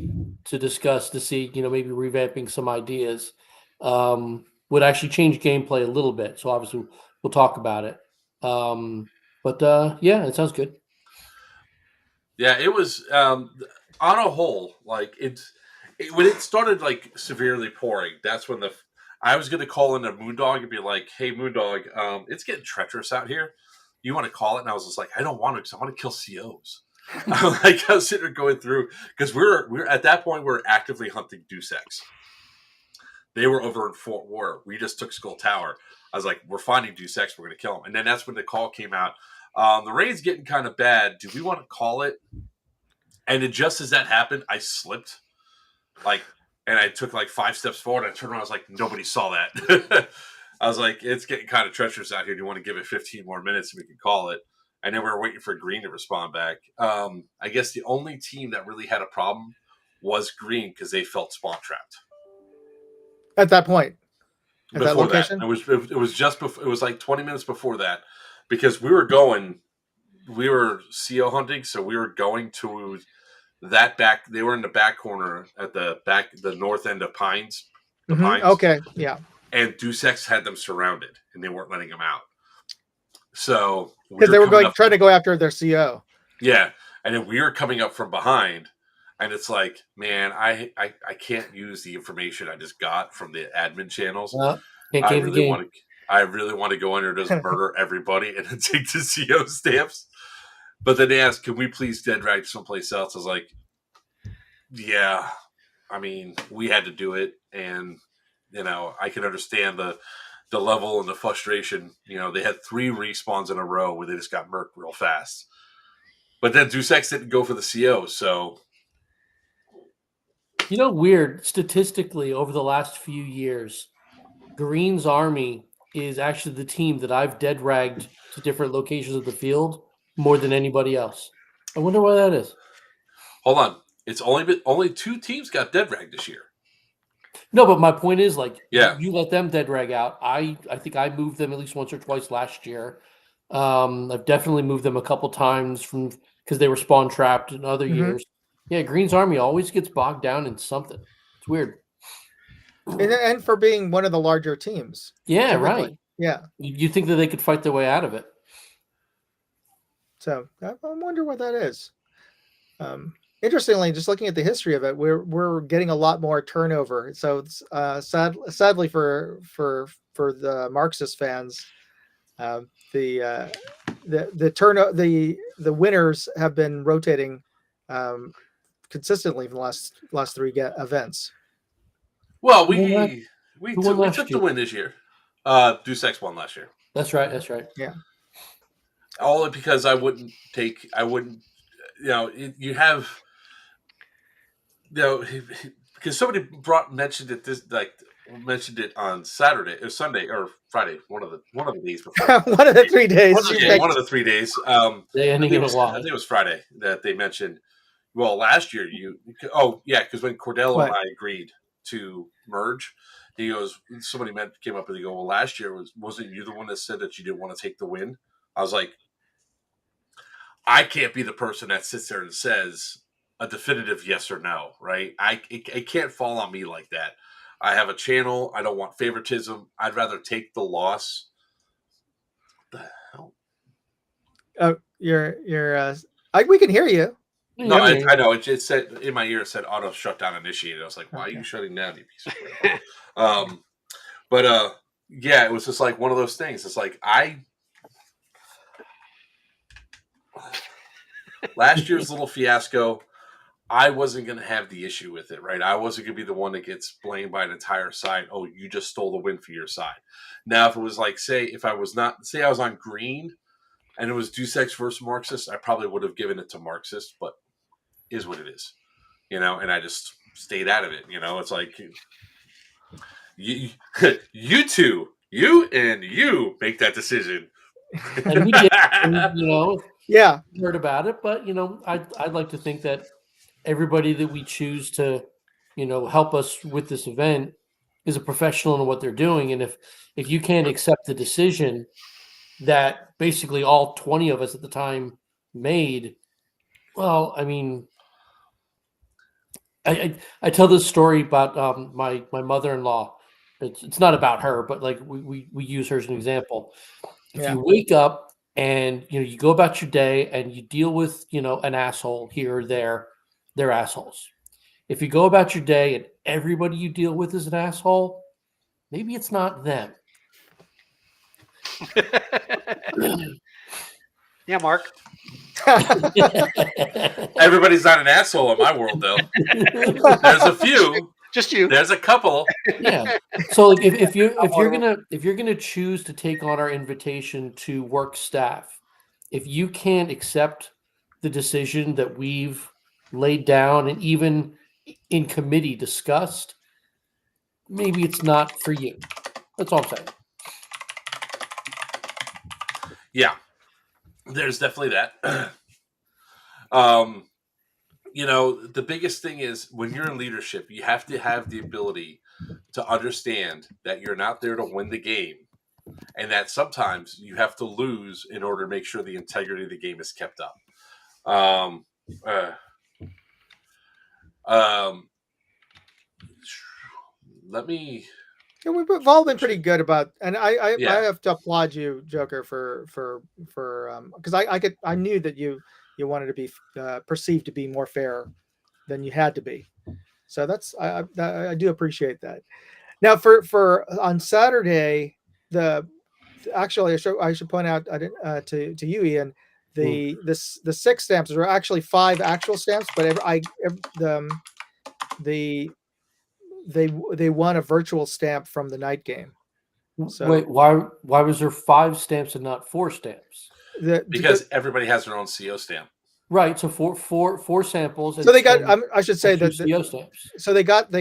to discuss to see, maybe revamping some ideas would actually change gameplay a little bit. So obviously we'll talk about it. But yeah, it sounds good. Yeah, it was on a whole, like when it started like severely pouring, that's when I was going to call in a Moondog and be like, "Hey, Moondog, it's getting treacherous out here. You want to call it?" And I was just like, "I don't want to because I want to kill COs." I was sitting there going through because we're at that point we're actively hunting Deus Ex. They were over in Fort War. We just took Skull Tower. I was like, "We're finding Deus Ex. We're going to kill him." And then that's when the call came out. The rain's getting kind of bad. Do we want to call it? And then just as that happened, I slipped. And I took 5 steps forward. I turned around. I was like, nobody saw that. I was like, it's getting kind of treacherous out here. Do you want to give it 15 more minutes and we can call it? And then we were waiting for Green to respond back. I guess the only team that really had a problem was Green because they felt spawn trapped. At that point. At that location? It was just before, it was like 20 minutes before that because we were CO hunting. So we were going to that back. They were in the back corner at the north end of Pines. Pines. Okay. Yeah. And Deus Ex had them surrounded and they weren't letting them out. So because they were trying to go after their CO. Yeah. And then we were coming up from behind. And it's like, man, I can't use the information I just got from the admin channels. I really want to go in there and just murder everybody and then take the CO stamps. But then they asked, can we please dead drag someplace else? I was like, yeah, I mean, we had to do it. And, I can understand the level and the frustration. They had 3 respawns in a row where they just got murked real fast. But then Deus Ex didn't go for the CO, so... Weird, statistically, over the last few years, Green's Army is actually the team that I've dead ragged to different locations of the field more than anybody else. I wonder why that is. Hold on. It's only 2 teams got dead ragged this year. No, but my point is, you let them dead rag out. I think I moved them at least once or twice last year. I've definitely moved them a couple times because they were spawn trapped in other years. Yeah, Green's Army always gets bogged down in something. It's weird. And for being one of the larger teams. Yeah, right. Yeah. You think that they could fight their way out of it. So I wonder what that is. Interestingly, just looking at the history of it, we're getting a lot more turnover. So it's sadly for the Marxist fans, the winners have been rotating consistently for the last 3 events. Well, we took the win this year. Deus Ex won last year. That's right. Yeah. All because because somebody mentioned it on Saturday or Sunday or Friday, one of the days before. One of the 3 days. One of the 3 days. I think it was Friday that they mentioned. Well, last year because when Cordell and I agreed to merge, he goes, somebody came up and they go, well, last year wasn't you the one that said that you didn't want to take the win? I was like, I can't be the person that sits there and says a definitive yes or no, right? It can't fall on me like that. I have a channel. I don't want favoritism. I'd rather take the loss. What the hell? we can hear you. No, I know. It said in my ear. It said auto shutdown initiated. I was like, "Why are you shutting down, you piece of crap?" Yeah, it was just like one of those things. It's like last year's little fiasco. I wasn't going to have the issue with it, right? I wasn't going to be the one that gets blamed by an entire side. Oh, you just stole the win for your side. Now, if it was like, say I was on green and it was Deus Ex versus Marxist, I probably would have given it to Marxist, but is what it is, and I just stayed out of it. It's like you make that decision. And we did, and, yeah, heard about it, but I'd like to think that everybody that we choose to, help us with this event is a professional in what they're doing. And if you can't accept the decision that basically all 20 of us at the time made, well, I mean, I tell this story about my mother-in-law. It's not about her, but like we use her as an example. If you wake up and you go about your day and you deal with an asshole here or there, they're assholes. If you go about your day and everybody you deal with is an asshole, maybe it's not them. Yeah, Mark. Everybody's not an asshole in my world, though. There's a few. Just you. There's a couple. Yeah. So like if you're gonna choose to take on our invitation to work staff, if you can't accept the decision that we've laid down and even in committee discussed, maybe it's not for you. That's all I'm saying. Yeah, there's definitely that. The biggest thing is when you're in leadership, you have to have the ability to understand that you're not there to win the game, and that sometimes you have to lose in order to make sure the integrity of the game is kept up. Let me. Yeah, we've all been pretty good about, and I have to applaud you, Joker, for because I knew that you wanted to be perceived to be more fair than you had to be, so that's I do appreciate that. Now for on Saturday, actually I should point out to you, Ian, the 6 stamps are actually 5 actual stamps, but they won a virtual stamp from the night game. So wait, why was there 5 stamps and not 4 stamps? Because everybody has their own CO stamp. Right. So four samples. So they got. I should say that CO stamps. So they got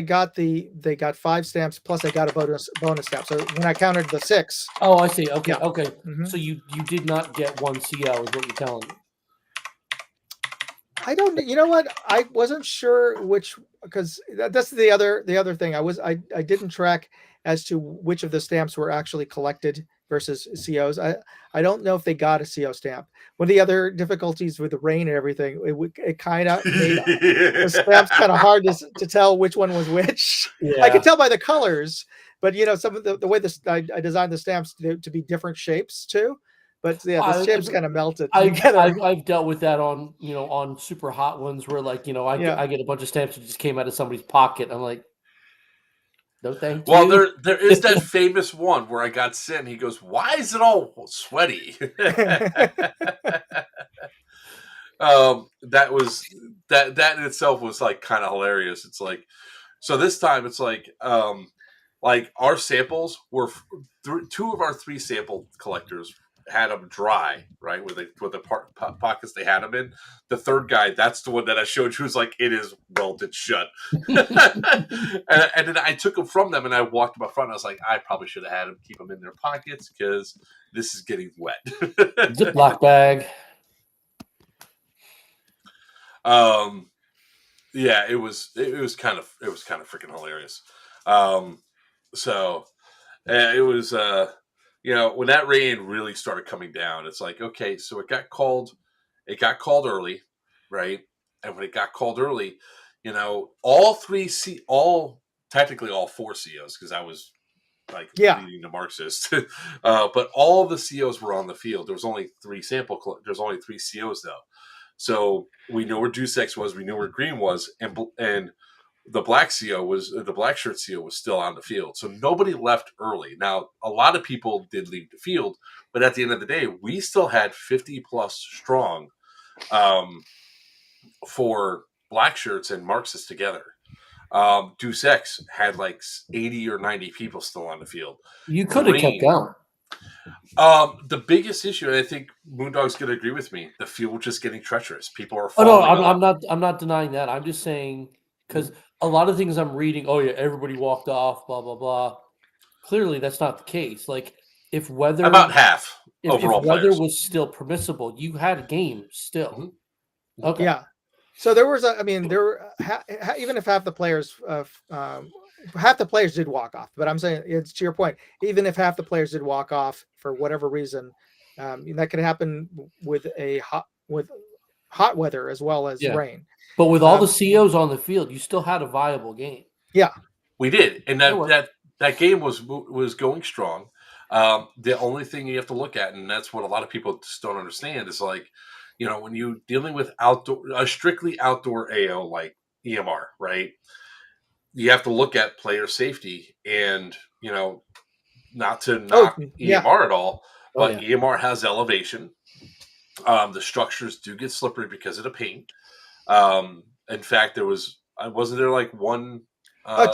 5 stamps plus they got a bonus stamp. So when I counted the 6. Oh, I see. Okay. Yeah. Okay. Mm-hmm. So you did not get 1 CO, is what you're telling me. I don't. You know what? I wasn't sure because that's the other thing. I didn't track as to which of the stamps were actually collected versus COs. I don't know if they got a CO stamp. One of the other difficulties with the rain and everything, it kind of made the stamps kind of hard to tell which one was which. Yeah. I could tell by the colors, but some of the way I designed the stamps to be different shapes too. But yeah, the chips kind of melted. I've dealt with that on on super hot ones where I get a bunch of stamps that just came out of somebody's pocket. I'm like, no thank you. Well, there is that famous one where I got sent. He goes, "Why is it all sweaty?" That in itself was kind of hilarious. It's so this time it's our samples were 2 of our 3 sample collectors had them dry, right, with the pockets they had them in. The third guy, that's the one that I showed you, was it is welded shut. and then I took them from them and I walked them up front. And I was like, I probably should have had them keep them in their pockets because this is getting wet. Ziploc bag. Yeah, it was kind of freaking hilarious. It was when that rain really started coming down, it's okay, so it got called early, right? And when it got called early, technically all 4 COs, because I was like Yeah. leading to Marxist. But all the COs were on the field. There was only 3 there's only 3 COs though. So we know where Deuce X was, we knew where Green was, and the black CO was the black shirt CO was still on the field. So nobody left early. Now, a lot of people did leave the field, but at the end of the day, we still had 50 plus strong for black shirts and Marxists together. Deuce X had like 80 or 90 people still on the field. You could have kept going. The biggest issue, and I think Moondog's going to agree with me, the field was just getting treacherous. People are Oh no, falling I'm not denying that. I'm just saying because a lot of things I'm reading, oh yeah, everybody walked off, blah blah blah. Clearly, that's not the case. Like if weather about half overall if weather players. was still permissible, you had a game still. Mm-hmm. Okay. Yeah. So there was there were even if half the players did walk off, but I'm saying it's to your point. Even if half the players did walk off for whatever reason, that could happen with hot weather as well as rain. But with all the COs on the field, you still had a viable game. Yeah, we did, and that game was going strong. The only thing you have to look at, and that's what a lot of people just don't understand, is like, when you're dealing with a strictly outdoor AO like EMR, right? You have to look at player safety, and not to knock EMR at all, but EMR has elevation. The structures do get slippery because of the paint. In fact, wasn't there like one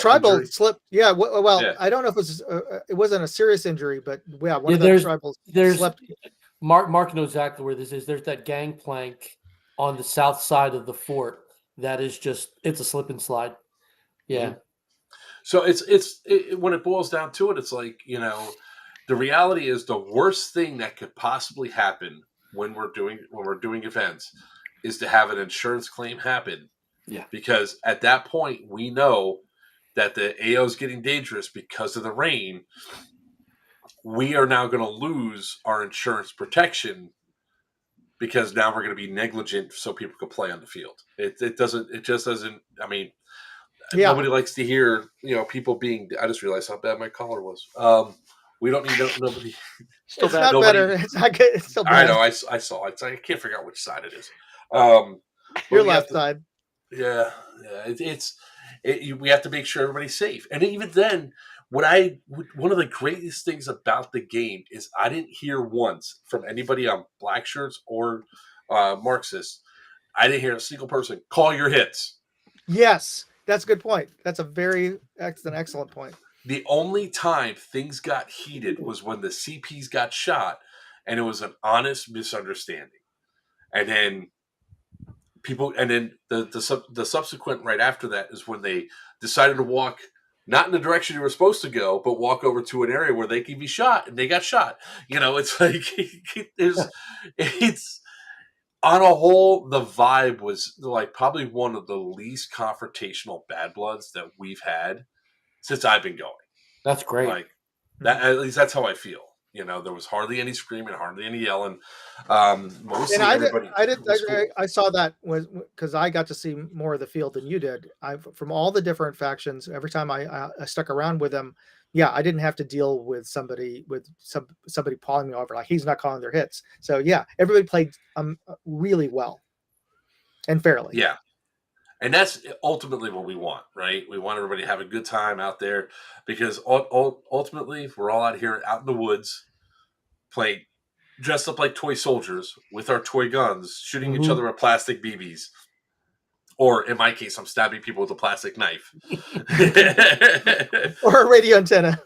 tribal injury? slip. Yeah. Well, I don't know if it wasn't a serious injury, but one of the tribals slipped. Mark knows exactly where this is. There's that gangplank on the south side of the fort that is it's a slip and slide. Yeah. Mm-hmm. So it's when it boils down to it, it's like, the reality is the worst thing that could possibly happen when we're doing events is to have an insurance claim happen. Yeah. Because at that point we know that the AO is getting dangerous because of the rain. We are now going to lose our insurance protection because now we're going to be negligent so people can play on the field. It just doesn't. I mean, nobody likes to hear, people being. I just realized how bad my collar was. We don't need nobody. Still it's bad. Not better. It's not good. It's still bad. I know. I saw it. I can't figure out which side it is. Your left side. Yeah. We have to make sure everybody's safe. And even then, one of the greatest things about the game is I didn't hear once from anybody on black shirts or Marxists. I didn't hear a single person call your hits. Yes, that's a good point. That's an excellent point. The only time things got heated was when the CPs got shot, and it was an honest misunderstanding. And then the subsequent right after that is when they decided to walk not in the direction you were supposed to go, but walk over to an area where they could be shot, and they got shot. It's like it's on a whole, the vibe was like probably one of the least confrontational bad bloods that we've had since I've been going. That's great. Like that, at least that's how I feel. There was hardly any screaming, hardly any yelling. Mostly everybody. I saw that was because I got to see more of the field than you did. From all the different factions, every time I stuck around with them, I didn't have to deal with somebody pawing me over. Like he's not calling their hits. So everybody played really well and fairly. Yeah. And that's ultimately what we want, right? We want everybody to have a good time out there because ultimately we're all out here out in the woods, dressed up like toy soldiers with our toy guns, shooting each other with plastic BBs. Or in my case, I'm stabbing people with a plastic knife. Or a radio antenna.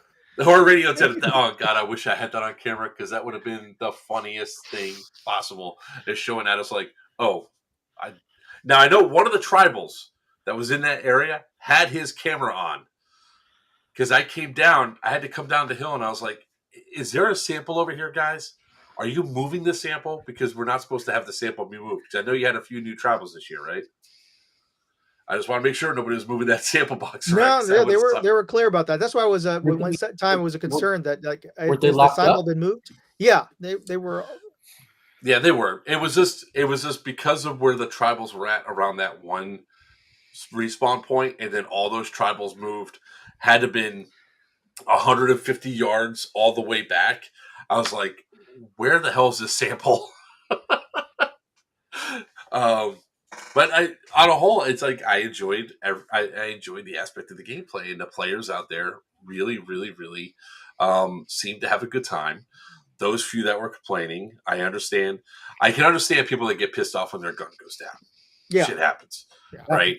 Or a radio antenna. Oh, God, I wish I had that on camera because that would have been the funniest thing possible. Is showing at us like, Now, I know one of the tribals that was in that area had his camera on because I had to come down the hill and I was like, is there a sample over here, guys? Are you moving the sample? Because we're not supposed to have the sample be moved. Because I know you had a few new tribals this year, right? I just want to make sure nobody was moving that sample box. No, they were clear about that. That's why I was one time it was a concern that were they locked up? Been moved. Yeah, they were. Yeah, they were. It was just because of where the tribals were at around that one respawn point, and then all those tribals moved. Had to been 150 yards all the way back. I was like, where the hell is this sample? But on a whole, it's like I enjoyed the aspect of the gameplay, and the players out there really, really, really seemed to have a good time. Those few that were complaining, I can understand people that get pissed off when their gun goes down. Yeah. Shit happens, right?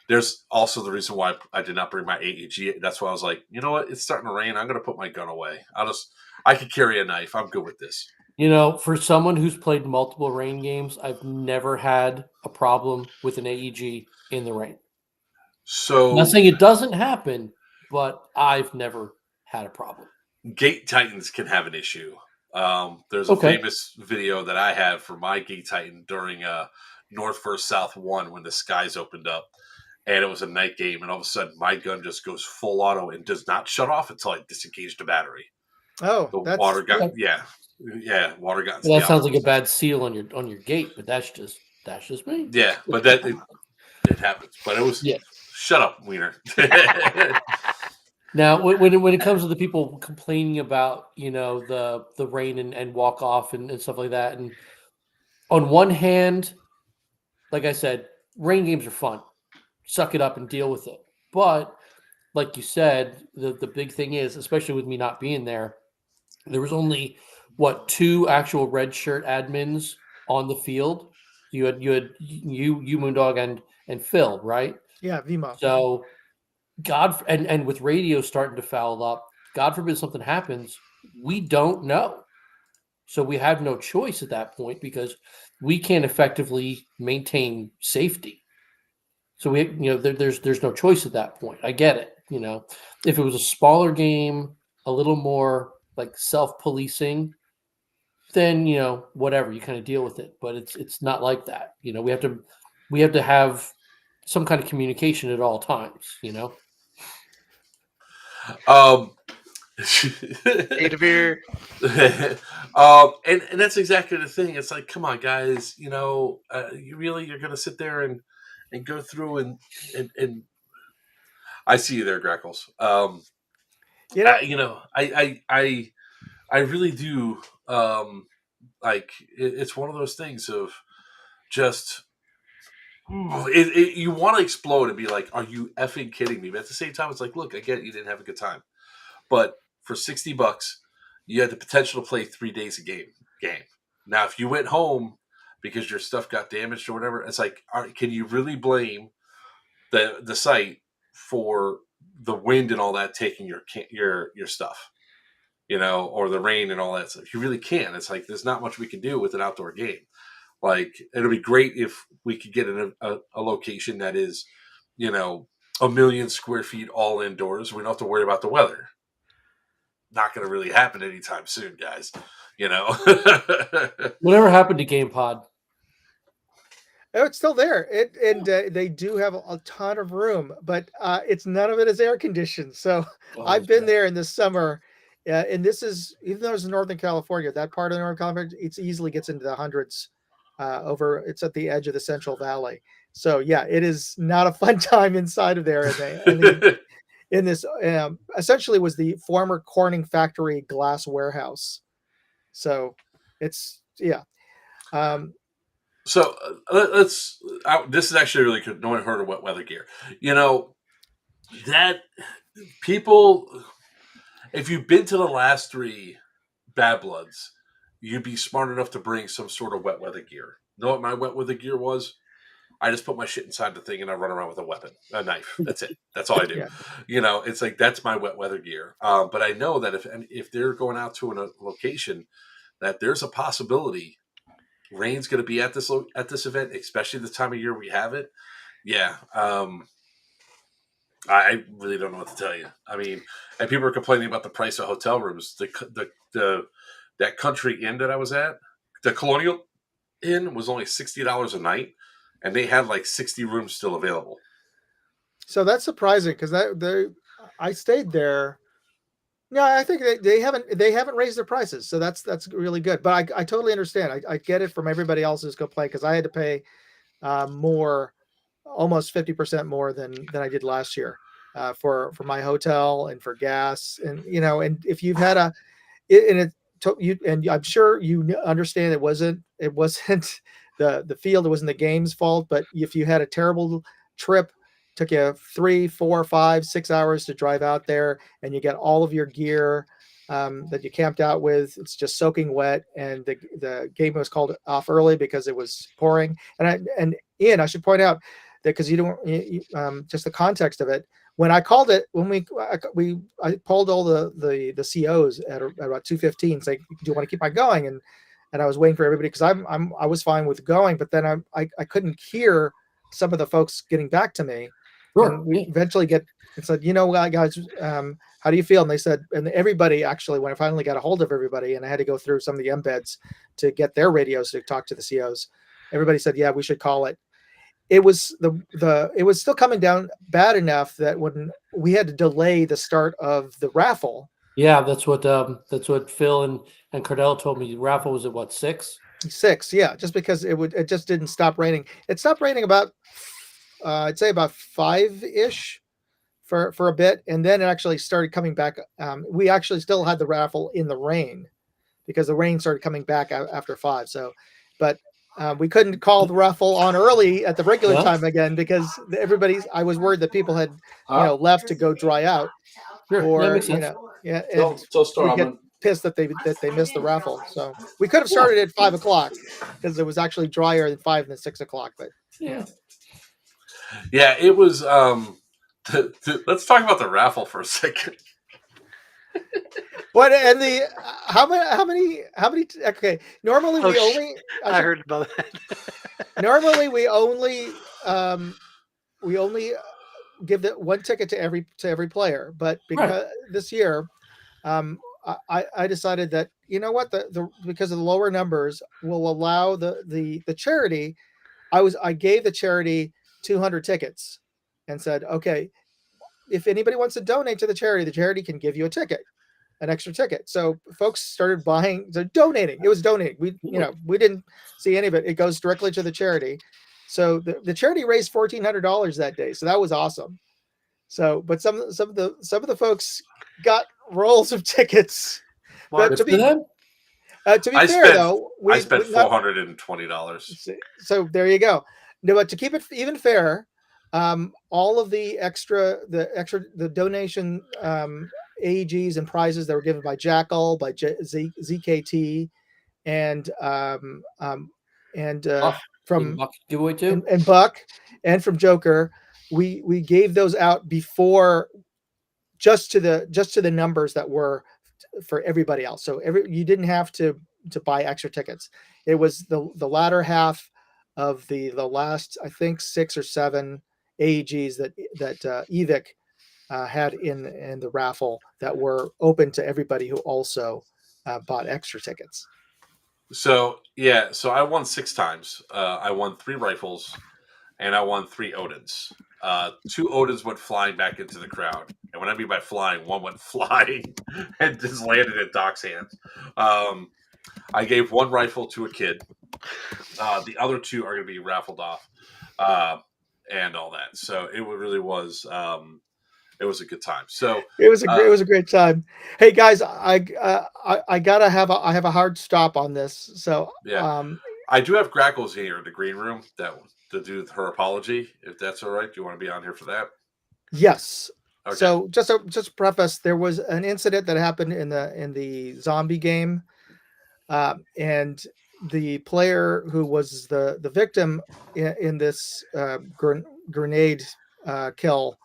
There's also the reason why I did not bring my AAG. That's why I was like, you know what? It's starting to rain. I'm going to put my gun away. I could carry a knife. I'm good with this. You know, for someone who's played multiple rain games, I've never had a problem with an AEG in the rain. So I'm not saying it doesn't happen, but I've never had a problem. Gate Titans can have an issue. There's a famous video that I have for my Gate Titan during North vs. South 1 when the skies opened up, and it was a night game, and all of a sudden my gun just goes full auto and does not shut off until I disengage the battery. Oh, the water got water got. Well, that sounds like a bad seal on your gate, but that's just me. Yeah, but it happens. But it was shut up, Wiener. Now, when it comes to the people complaining about, you know, the rain and walk off and stuff like that, and on one hand, like I said, rain games are fun. Suck it up and deal with it. But like you said, the big thing is, especially with me not being there, there was only 2 actual red shirt admins on the field. You had Moondog and Phil, right? Yeah, Vimo. So and with radio starting to foul up, God forbid something happens, we don't know. So we have no choice at that point because we can't effectively maintain safety. So there's no choice at that point. I get it. You know, if it was a smaller game, a little more like self-policing, then, you know, whatever, you kind of deal with it. But it's not like that. You know, we have to have some kind of communication at all times, you know. Need a beer. And that's exactly the thing. It's like, come on, guys, you know, you're gonna sit there and go through and I see you there, Grackles. I really do. Like it's one of those things of just you want to explode and be like, are you effing kidding me? But at the same time, it's like, look, I get it, you didn't have a good time, but for $60, you had the potential to play 3 days a game. Now, if you went home because your stuff got damaged or whatever, it's like, can you really blame the site for the wind and all that taking your stuff, you know, or the rain and all that stuff? You really can. It's like there's not much we can do with an outdoor game. Like, it'll be great if we could get a location that is, you know, 1 million square feet all indoors. We don't have to worry about the weather. Not going to really happen anytime soon, guys. You know, whatever happened to GamePod? Oh, it's still there. They do have a ton of room, but none of it is air conditioned. So I've been there in the summer, and this is, even though it's in Northern California, that part of the Northern California, it easily gets into the hundreds. It's at the edge of the Central Valley. So yeah, it is not a fun time inside of there. In this, essentially was the former Corning factory glass warehouse. So it's So let's. This is actually really good. No one heard of wet weather gear. You know that people. If you've been to the last 3 Bad Bloods, you'd be smart enough to bring some sort of wet weather gear. You know what my wet weather gear was? I just put my shit inside the thing and I run around with a knife. That's it. That's all I do. Yeah. You know, it's like, that's my wet weather gear. But I know that if they're going out to a location, that there's a possibility rain's going to be at this event, especially the time of year we have it. Yeah. I really don't know what to tell you. I mean, and people are complaining about the price of hotel rooms. That country inn that I was at, the Colonial Inn, was only $60 a night, and they had like 60 rooms still available. So that's surprising because I stayed there. No, I think they haven't raised their prices, so that's really good. But I totally understand. I get it from everybody else who's complaining because I had to pay more, almost 50% more than I did last year. for my hotel and for gas, and and if you've had and it took you, and I'm sure you understand it wasn't the field, it wasn't the game's fault, but if you had a terrible trip, took you 3, 4, 5, 6 hours to drive out there, and you get all of your gear that you camped out with, it's just soaking wet, and the game was called off early because it was pouring. And Ian, I should point out that, because you don't just the context of it. When I called it, I polled all the COs at about 2:15, saying, "Do you want to keep on going?" And I was waiting for everybody, because I was fine with going, but then I couldn't hear some of the folks getting back to me. Sure. And we eventually said, guys, how do you feel? And they said, and everybody actually, when I finally got a hold of everybody, and I had to go through some of the embeds to get their radios to talk to the COs, everybody said, yeah, we should call it. It was it was still coming down bad enough that when we had to delay the start of the raffle. Yeah, that's what Phil and Cardell told me. The raffle was at what, 6? 6, yeah, just because it just didn't stop raining. It stopped raining about I'd say about 5-ish for a bit, and then it actually started coming back. We actually still had the raffle in the rain, because the rain started coming back after 5. So, but we couldn't call the raffle on early at the regular time again, because I was worried that people had left to go dry out, or and we get pissed that they missed the raffle. So we could have started at 5 o'clock, because it was actually drier than 5 and 6 o'clock. But yeah, it was. Let's talk about the raffle for a second. What, and the how many? Okay, normally we only. I heard about that. Normally we only give the one ticket to every player, but because this year, I decided that, what, because of the lower numbers will allow the charity. I gave the charity 200 tickets, and said, okay, if anybody wants to donate to the charity can give you an extra ticket. So folks started donating. It was donating. We didn't see any of it. It goes directly to the charity. So the charity raised $1,400 that day. So that was awesome. So, but some of the folks got rolls of tickets. But to be fair, though, I spent $420. So there you go. No, but to keep it even fair, all of the donation AEGs and prizes that were given by Jackal, by ZKT, and from Buck giveaway too, and Buck, and from Joker, we gave those out before, just to the numbers that were for everybody else. So you didn't have to buy extra tickets. It was the latter half of the last, I think, 6 or 7 AEGs that Evic had in the raffle that were open to everybody who also bought extra tickets. So yeah, so I won 6 times. I won 3 rifles, and I won 3 Odins. 2 Odins went flying back into the crowd, and when I mean by flying, one went flying and just landed in Doc's hands. I gave 1 rifle to a kid. The other 2 are going to be raffled off, and all that. So it really was. It was a good time. So it was a great time. Hey guys, I gotta have a hard stop on this. So yeah, I do have Grackles here in the green room to do her apology, if that's all right. Do you want to be on here for that? Yes. Okay. So just to preface, there was an incident that happened in the zombie game, and the player who was the victim in this grenade kill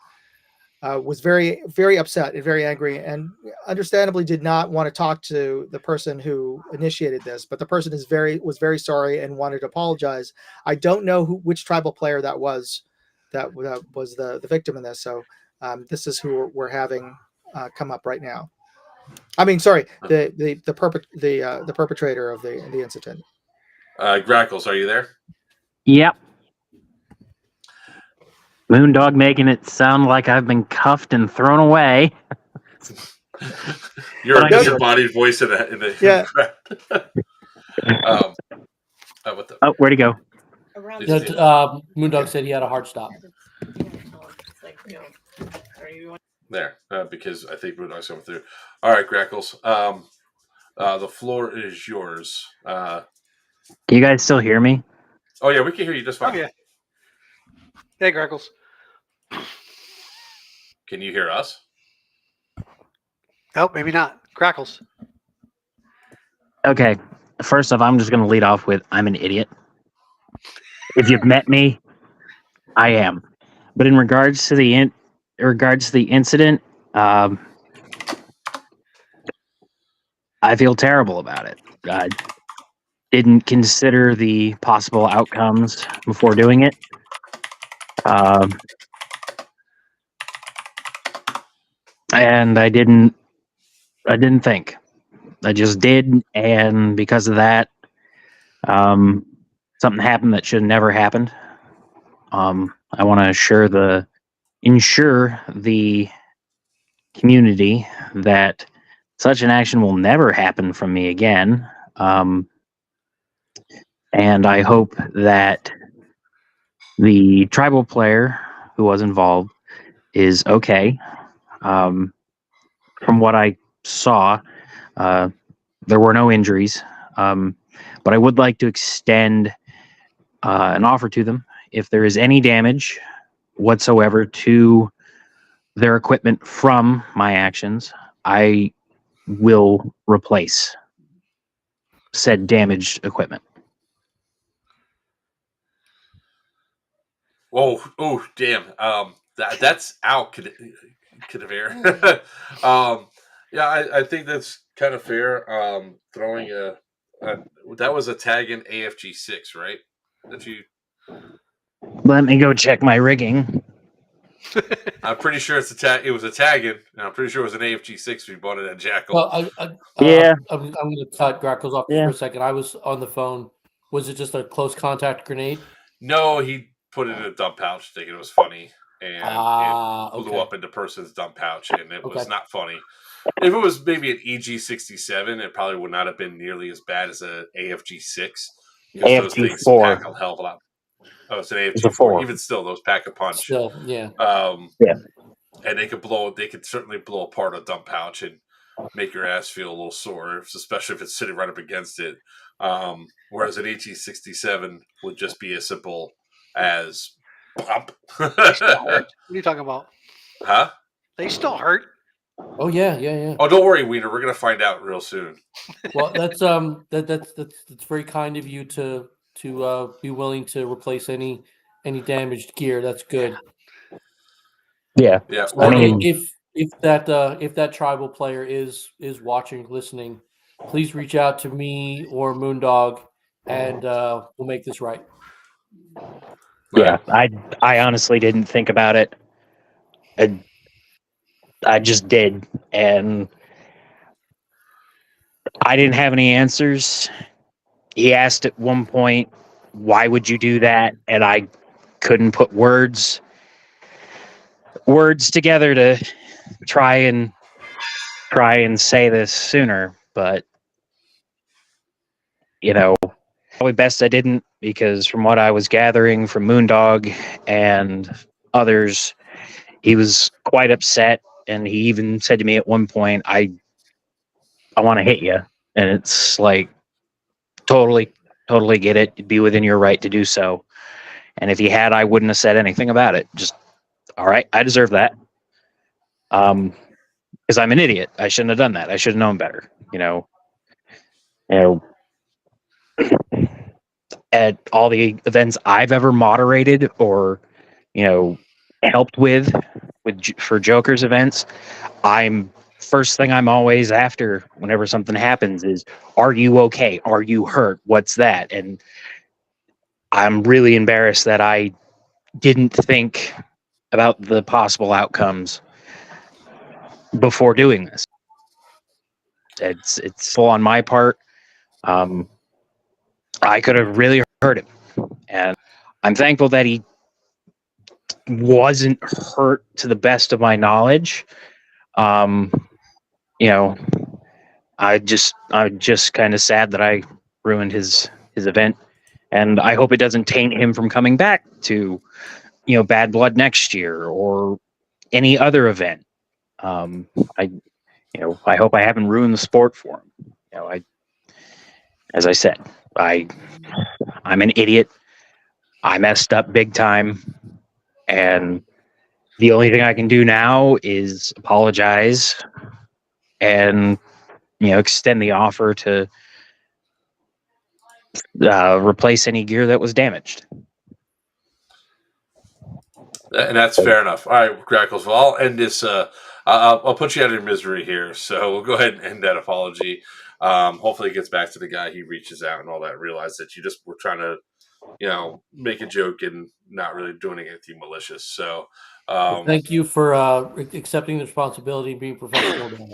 was very, very upset and very angry, and understandably did not want to talk to the person who initiated this. But the person was very sorry and wanted to apologize. I don't know which tribal player that was the victim in this. So this is who we're having come up right now. I mean, sorry, the perpetrator of the incident. Grackles, are you there? Yep. Moondog making it sound like I've been cuffed and thrown away. You're a disembodied voice in the yeah. Where'd he go? Moondog said he had a hard stop. Are you there, because I think Moondog's coming through. All right, Grackles. The floor is yours. Can you guys still hear me? Oh yeah, we can hear you just fine. Oh yeah. Hey, Grackles. Can you hear us? Oh, maybe not. Crackles. Okay. First off, I'm just going to lead off with I'm an idiot. If you've met me, I am. But in regards to the incident, I feel terrible about it. I didn't consider the possible outcomes before doing it. And I didn't think. I just did, and because of that, something happened that should have never happened. I want to ensure the community that such an action will never happen from me again. And I hope that the tribal player who was involved is okay. From what I saw, there were no injuries, but I would like to extend an offer to them. If there is any damage whatsoever to their equipment from my actions, I will replace said damaged equipment. Oh, damn. That's out, Kadaver. Yeah, I think that's kind of fair. Throwing that was a tag in AFG 6, right? That you. Let me go check my rigging. I'm pretty sure it's a tag. It was a tag in, and I'm pretty sure it was an AFG 6. We bought it at Jackal. Well, Yeah. I'm going to cut Grackles off for a second. I was on the phone. Was it just a close contact grenade? No, he put it in a dump pouch, thinking it was funny, and it blew up into person's dump pouch, and it was not funny. If it was maybe an EG67, it probably would not have been nearly as bad as an AFG 6. AFG 4. Pack a hell of a lot. Oh, it's an AFG 4. Even still, those pack a punch. Still, yeah. And they could certainly blow apart a dump pouch and make your ass feel a little sore, especially if it's sitting right up against it. Whereas an EG67 would just be as simple as pop. What are you talking about? Huh? They still hurt. Oh yeah. Oh, don't worry, Wiener. We're gonna find out real soon. Well, that's very kind of you to be willing to replace any damaged gear. That's good. Yeah. So I mean, if that tribal player is watching, listening, please reach out to me or Moondog, and we'll make this right. Yeah, I honestly didn't think about it. I just did, and I didn't have any answers. He asked at one point, "Why would you do that?" And I couldn't put words together to try and say this sooner, but probably best I didn't, because from what I was gathering from Moondog and others, he was quite upset, and he even said to me at one point, I want to hit you. And it's like, totally get it. It'd be within your right to do so. And if he had, I wouldn't have said anything about it. Just, all right, I deserve that. Because I'm an idiot. I shouldn't have done that. I should have known better. At all the events I've ever moderated or, helped with for Joker's events, first thing I'm always after whenever something happens is, are you okay? Are you hurt? What's that? And I'm really embarrassed that I didn't think about the possible outcomes before doing this. It's full on my part. I could have really hurt him, and I'm thankful that he wasn't hurt to the best of my knowledge. I'm just kind of sad that I ruined his event, and I hope it doesn't taint him from coming back to Bad Blood next year or any other event. I I hope I haven't ruined the sport for him. As I said, I'm an idiot. I messed up big time, and the only thing I can do now is apologize and extend the offer to replace any gear that was damaged. And that's fair enough. All right, Grackles. Well, I'll end this. I'll put you out of your misery here. So we'll go ahead and end that apology. Hopefully, it gets back to the guy. He reaches out and all that. Realize that you just were trying to, make a joke and not really doing anything malicious. So, thank you for accepting the responsibility and being professional.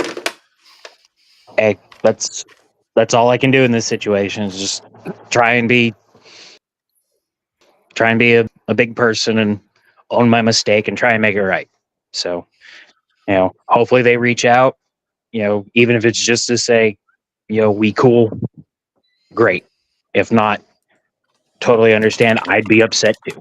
Hey, that's all I can do in this situation is just try and be a big person and own my mistake and try and make it right. So, hopefully they reach out, even if it's just to say, we cool, great. If not, totally understand. I'd be upset too.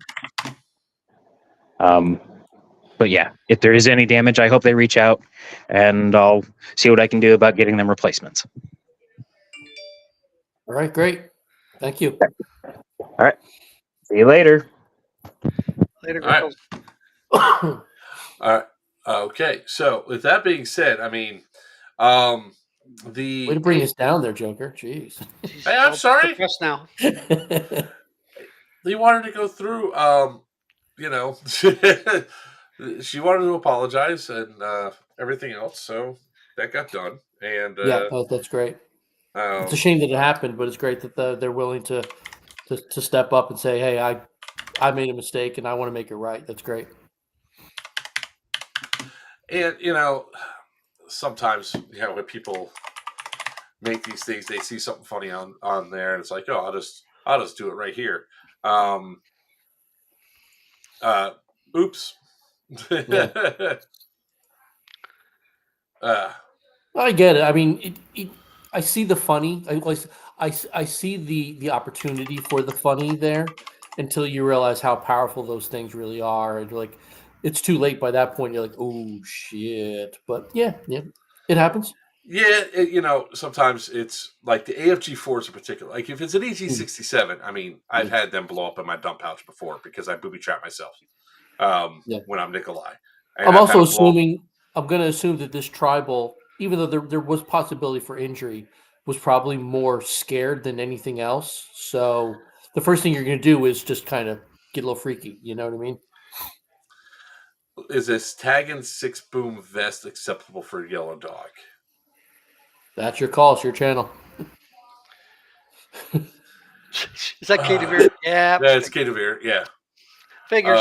But yeah, if there is any damage, I hope they reach out and I'll see what I can do about getting them replacements. All right, great. Thank you. All right. See you later. Later, All Grackles. right. All right. Okay. So with that being said, I mean, Way to bring us down there, Joker. Jeez. Hey, I'm sorry. Depressed now. They wanted to go through. She wanted to apologize and everything else, so that got done. And yeah, that's great. It's a shame that it happened, but it's great that they're willing to step up and say, "Hey, I made a mistake and I want to make it right." That's great. And sometimes when people make these things, they see something funny on there, and it's like, oh, I'll just do it right here. Oops. Yeah. I get it. I mean, I see the funny. I see the opportunity for the funny there until you realize how powerful those things really are, and you're like, it's too late by that point. You're like, oh shit. But yeah, it happens. Yeah, sometimes it's like the AFG4s in particular. Like if it's an EG67, I mean, I've had them blow up in my dump pouch before because I booby trap myself when I'm Nikolai. And I'm also assuming, I'm going to assume that this tribal, even though there was possibility for injury, was probably more scared than anything else. So the first thing you're going to do is just kind of get a little freaky. You know what I mean? Is this tag and 6-boom vest acceptable for Yellow Dog? That's your call. It's your channel. Is that K DeVere? Yeah. Yeah, it's K DeVere. Yeah. Figures.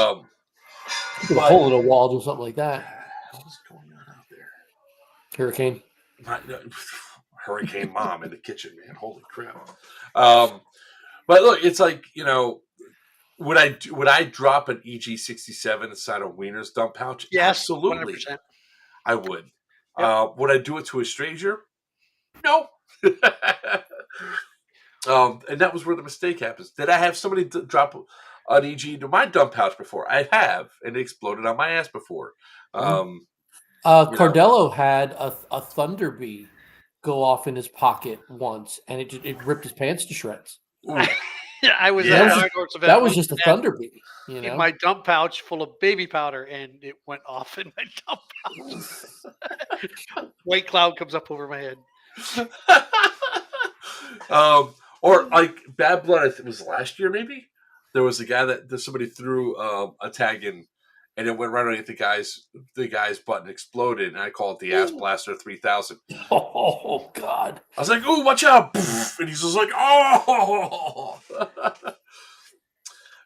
Put a hole in a wall, do something like that. What's going on out there? Hurricane. Hurricane mom in the kitchen, man. Holy crap. But look, it's like, would I drop an EG67 inside a Wiener's dump pouch? Yes, absolutely. 100%. I would. Yep. Would I do it to a stranger? No. And that was where the mistake happens. Did I have somebody drop an EG into my dump pouch before? I have, and it exploded on my ass before. Cardello had a Thunder Bee go off in his pocket once, and it ripped his pants to shreds. Yeah, I was Yeah. at Dark Horse event. That was just a Thunder Bee, in my dump pouch full of baby powder, and it went off in my dump pouch. White cloud comes up over my head. Or like Bad Blood, I think it was last year maybe. There was a guy that somebody threw a tag in, and it went right underneath the guy's butt and exploded. And I call it the Ass Blaster 3000. Oh God! I was like, "Oh, watch out!" And he's just like, "Oh!"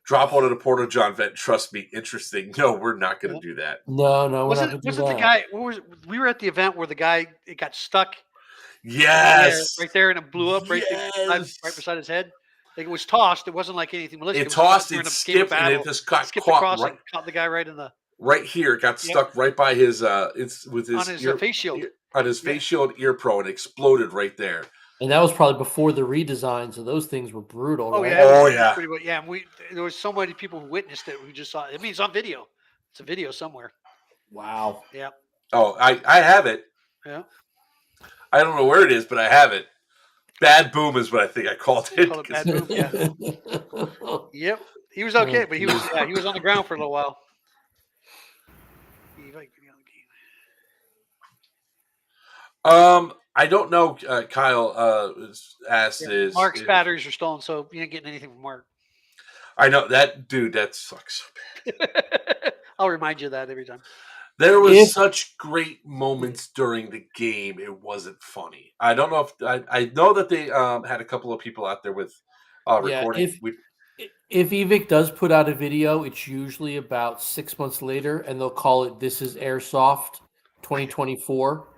Drop one of the Porta John vent. Trust me, interesting. No, we're not going to do that. No, we're not going to do that. The guy? We were at the event where the guy got stuck. Yes, right there, and it blew up right beside his head. Like it was tossed. It wasn't like anything malicious. It tossed, it skipped, and it just got caught and caught the guy right in the here. It got stuck right by his with his on his face shield. On his face shield ear pro, and exploded right there. And that was probably before the redesign, so those things were brutal. Oh right? yeah, yeah. And there was so many people who witnessed it. We just saw it. I mean, it's on video. It's a video somewhere. Wow. Yeah. Oh, I have it. Yeah. I don't know where it is, but I have it. Bad Boom is what I think I called it. Call it Bad Boom. Yeah. Yep. He was okay, but he was on the ground for a little while. I don't know. Kyle asked Mark's batteries are stolen, so you ain't getting anything from Mark. I know that dude. That sucks so bad. I'll remind you of that every time. There was such great moments during the game. It wasn't funny. I don't know if I know that they had a couple of people out there with recording. If Evic does put out a video, it's usually about 6 months later, and they'll call it "This is Airsoft 2024."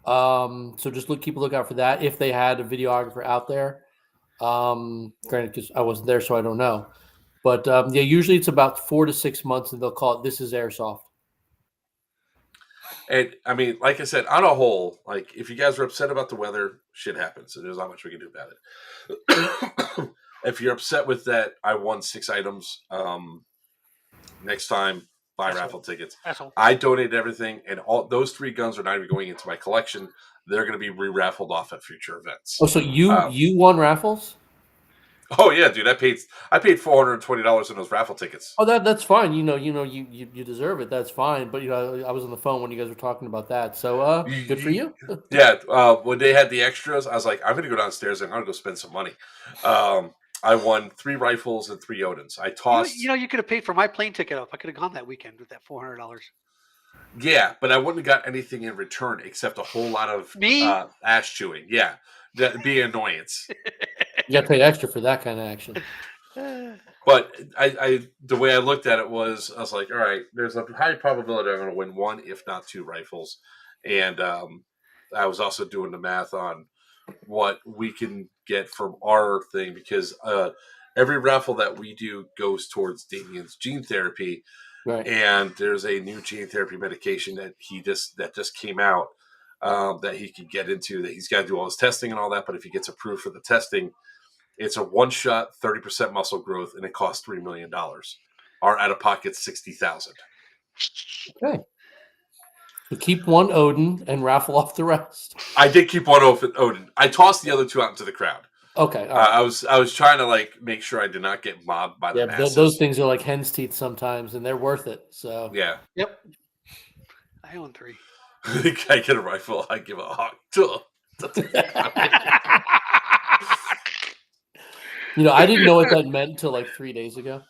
So just keep a lookout for that. If they had a videographer out there, granted, because I wasn't there, so I don't know. But yeah, usually it's about 4 to 6 months, and they'll call it "This is Airsoft." And I mean, like I said, on a whole, like if you guys are upset about the weather, shit happens. So there's not much we can do about it. If you're upset with that, I won 6 items. Next time, buy raffle tickets. I donated everything, and all those 3 guns are not even going into my collection. They're going to be re-raffled off at future events. Oh, so you won raffles? Oh yeah, dude! I paid $420 in those raffle tickets. Oh, that's fine. You deserve it. That's fine. But I was on the phone when you guys were talking about that. So good for you. Yeah. When they had the extras, I was like, I'm going to go downstairs and I'm going to go spend some money. I won 3 rifles and 3 Odins. I tossed. You could have paid for my plane ticket off. I could have gone that weekend with that $400. Yeah, but I wouldn't have got anything in return except a whole lot of ass chewing. Yeah, that'd be an annoyance. You got to pay extra for that kind of action. But the way I looked at it was, I was like, all right, there's a high probability I'm going to win 1, if not 2 rifles. And I was also doing the math on what we can get from our thing, because every raffle that we do goes towards Damien's gene therapy. Right. And there's a new gene therapy medication that just came out that he could get into, that he's got to do all his testing and all that. But if he gets approved for the testing, it's a 1-shot, 30% muscle growth, and it costs $3 million. Our out of pocket $60,000. Okay. So keep 1 Odin and raffle off the rest. I did keep 1 Odin. I tossed the other 2 out into the crowd. Okay. All right. I was trying to make sure I did not get mobbed by the masses. Those things are like hen's teeth sometimes, and they're worth it. So yeah. Yep. I own 3. I get a rifle. I give a hawk. I didn't know what that meant until like 3 days ago.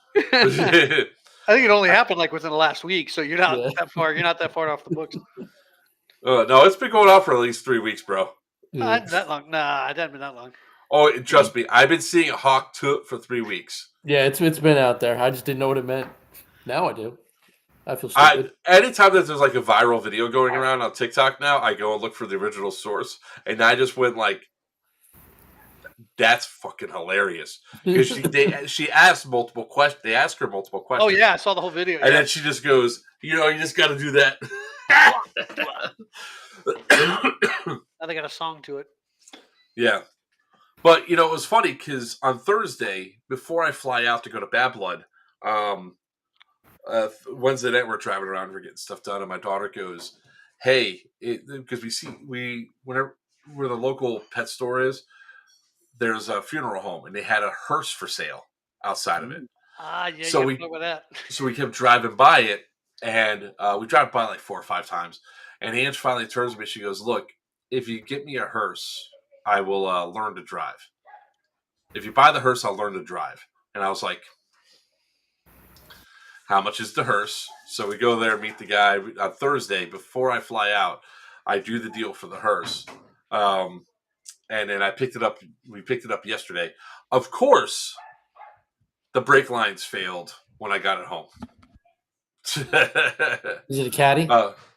I think it only happened within the last week, so you're not that far. You're not that far off the books. No, it's been going on for at least 3 weeks, bro. Not that long. Nah, it hasn't been that long. Oh, trust me, I've been seeing a hawk for 3 weeks. Yeah, it's been out there. I just didn't know what it meant. Now I do. I feel stupid. Anytime that there's a viral video going around on TikTok now, I go and look for the original source, and I just went that's fucking hilarious, because she asked multiple questions. They asked her multiple questions. Oh yeah, I saw the whole video. And then she just goes, you just got to do that. Now they got a song to it. Yeah. But, it was funny because on Thursday, before I fly out to go to Bad Blood, Wednesday night we're driving around, we're getting stuff done, and my daughter goes, hey, because whenever where the local pet store is, there's a funeral home, and they had a hearse for sale outside of it. Yeah, so we kept driving by it, and we drive by 4 or 5 times, and Ange finally turns to me, she goes, look, if you get me a hearse, I will learn to drive. If you buy the hearse, I'll learn to drive. And I was like, how much is the hearse? So we go there, meet the guy on Thursday. Before I fly out, I do the deal for the hearse. And then we picked it up yesterday. Of course, the brake lines failed when I got it home. Is it a Caddy?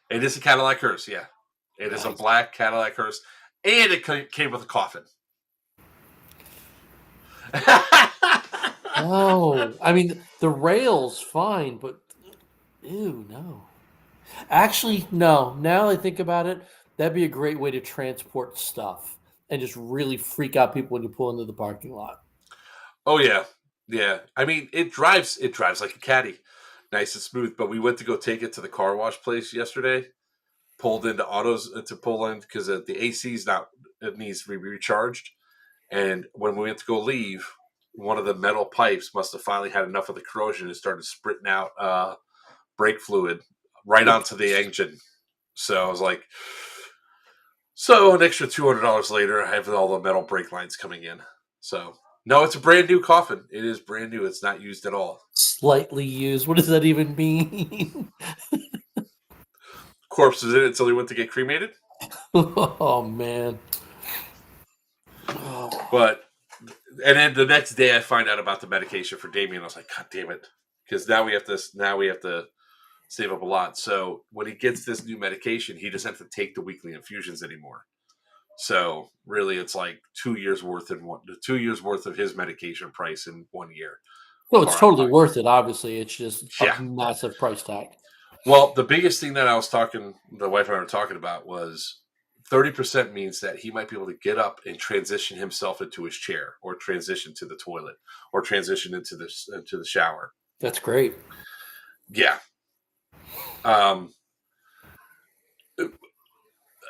It is a Cadillac hearse, yeah. It is a black Cadillac hearse. And it came with a coffin. Oh, I mean, the rail's fine, but ew, no. Actually, no. Now that I think about it, that'd be a great way to transport stuff and just really freak out people when you pull into the parking lot. Oh yeah, yeah. I mean, it drives like a Caddy, nice and smooth. But we went to go take it to the car wash place yesterday. pulled into autos to pull in because the AC's not, it needs to be recharged. And when we went to go leave, one of the metal pipes must have finally had enough of the corrosion and started spritting out brake fluid right onto the engine. So I was like, so an extra $200 later, I have all the metal brake lines coming in. So no, it's a brand new coffin. It is brand new. It's not used at all. Slightly used. What does that even mean? Corpse was in it until he went to get cremated. Oh man. But and then the next day I find out about the medication for Damien. I was like, God damn it. Because now we have to save up a lot. So when he gets this new medication, he doesn't have to take the weekly infusions anymore. So really it's like 2 years worth of his medication price in 1 year. Well, it's totally worth it, obviously. It's just Yeah. a massive price tag. Well, the biggest thing that the wife and I were talking about was 30% means that he might be able to get up and transition himself into his chair, or transition to the toilet, or transition into the shower. That's great. Yeah.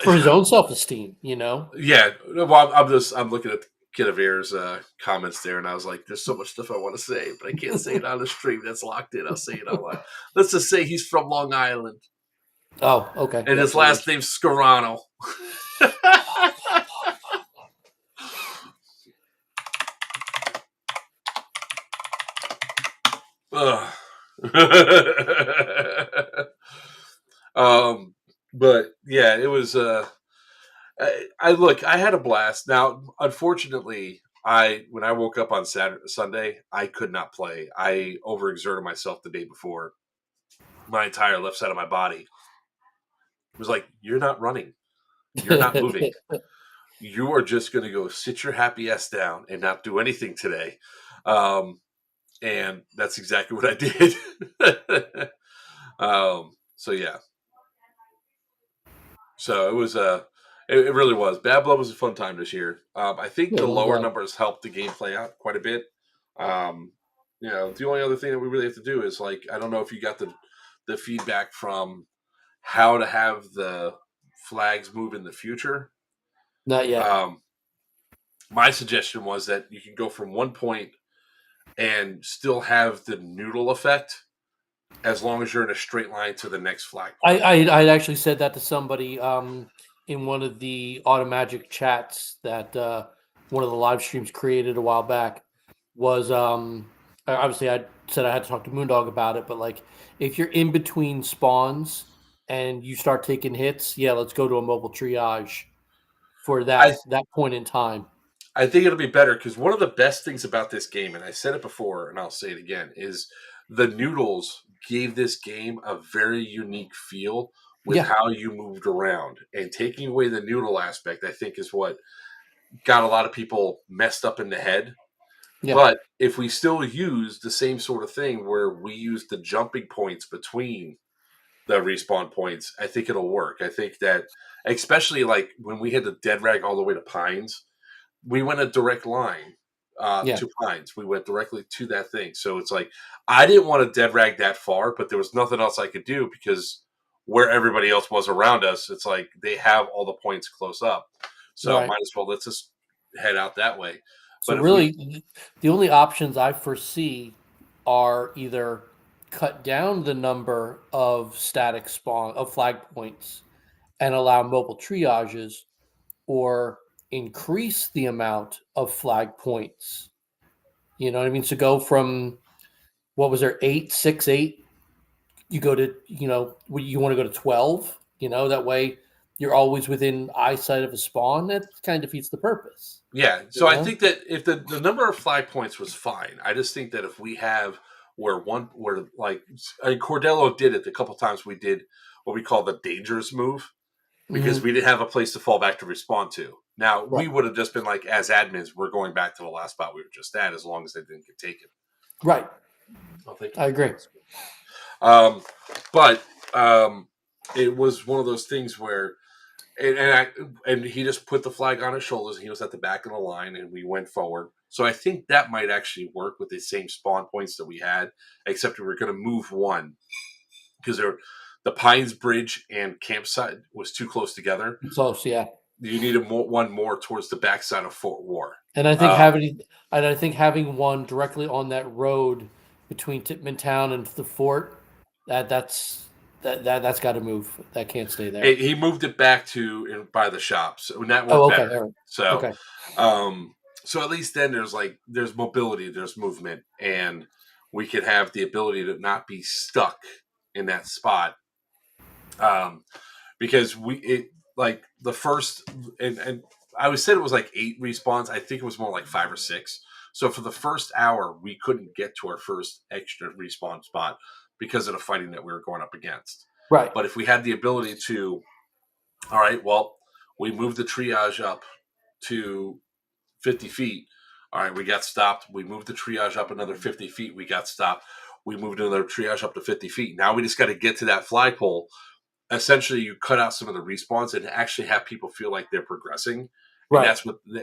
For his own self-esteem, you know? Yeah. Well, I'm looking at Kidavir's comments there, and I was like, there's so much stuff I want to say, but I can't say it on the stream. That's locked in. I'll say it out loud. Let's just say he's from Long Island. Oh, okay. And his last name's Scarano. But yeah, it was. I had a blast. Now, unfortunately, when I woke up on Sunday, I could not play. I overexerted myself the day before. My entire left side of my body was like, "You're not running. You're not moving. You are just going to go sit your happy ass down and not do anything today." And that's exactly what I did. So yeah. So it was it really was. Bad Blood was a fun time this year. I think the lower numbers helped the game play out quite a bit. The only other thing that we really have to do is, like, I don't know if you got the feedback from how to have the flags move in the future. Not yet. My suggestion was that you can go from one point and still have the noodle effect, as long as you're in a straight line to the next flag point. I actually said that to somebody in one of the Automagic chats that one of the live streams created a while back. Was obviously I said I had to talk to Moondog about it, but like, if you're in between spawns and you start taking hits, yeah, let's go to a mobile triage for that point in time. I think it'll be better, because one of the best things about this game, and I said it before and I'll say it again, is the noodles gave this game a very unique feel with how you moved around. And taking away the noodle aspect, I think, is what got a lot of people messed up in the head. Yeah. But if we still use the same sort of thing where we use the jumping points between the respawn points, I think it'll work. I think that, especially like when we had the dead rag all the way to Pines, we went a direct line to Pines. We went directly to that thing. So it's like, I didn't want to dead rag that far, but there was nothing else I could do, because where everybody else was around us, it's like they have all the points close up. So might as well, let's just head out that way. So really, the only options I foresee are either cut down the number of static flag points and allow mobile triages, or increase the amount of flag points. You know what I mean? So go from, what was there, 8, 6, 8. You go to, you want to go to 12. That way you're always within eyesight of a spawn. That kind of defeats the purpose. Yeah. So I think that if the number of flag points was fine, I just think that if we have where Cordello did it a couple times, we did what we call the dangerous move, because we didn't have a place to fall back to respond to. Now, we would have just been like, as admins, we're going back to the last spot we were just at, as long as they didn't get taken. Right. I agree. But it was one of those things where, and he just put the flag on his shoulders, and he was at the back of the line, and we went forward. So I think that might actually work with the same spawn points that we had, except we were going to move one, because the Pines Bridge and campsite was too close together. Close, yeah. You needed one more towards the backside of Fort War. And I think having one directly on that road between Tippman Town and the fort, that's got to move. That can't stay there. He moved it back to by the shops, and that worked okay. better. Right. So, okay. So at least then there's mobility, there's movement, and we could have the ability to not be stuck in that spot. Because the first and I always said it was like 8 respawns. I think it was more like 5 or 6. So for the first hour, we couldn't get to our first extra respawn spot because of the fighting that we were going up against. Right. But if we had the ability to, all right, well, we moved the triage up to 50 feet. All right, we got stopped. We moved the triage up another 50 feet. We got stopped. We moved another triage up to 50 feet. Now we just got to get to that flagpole. Essentially, you cut out some of the respawns and actually have people feel like they're progressing. Right.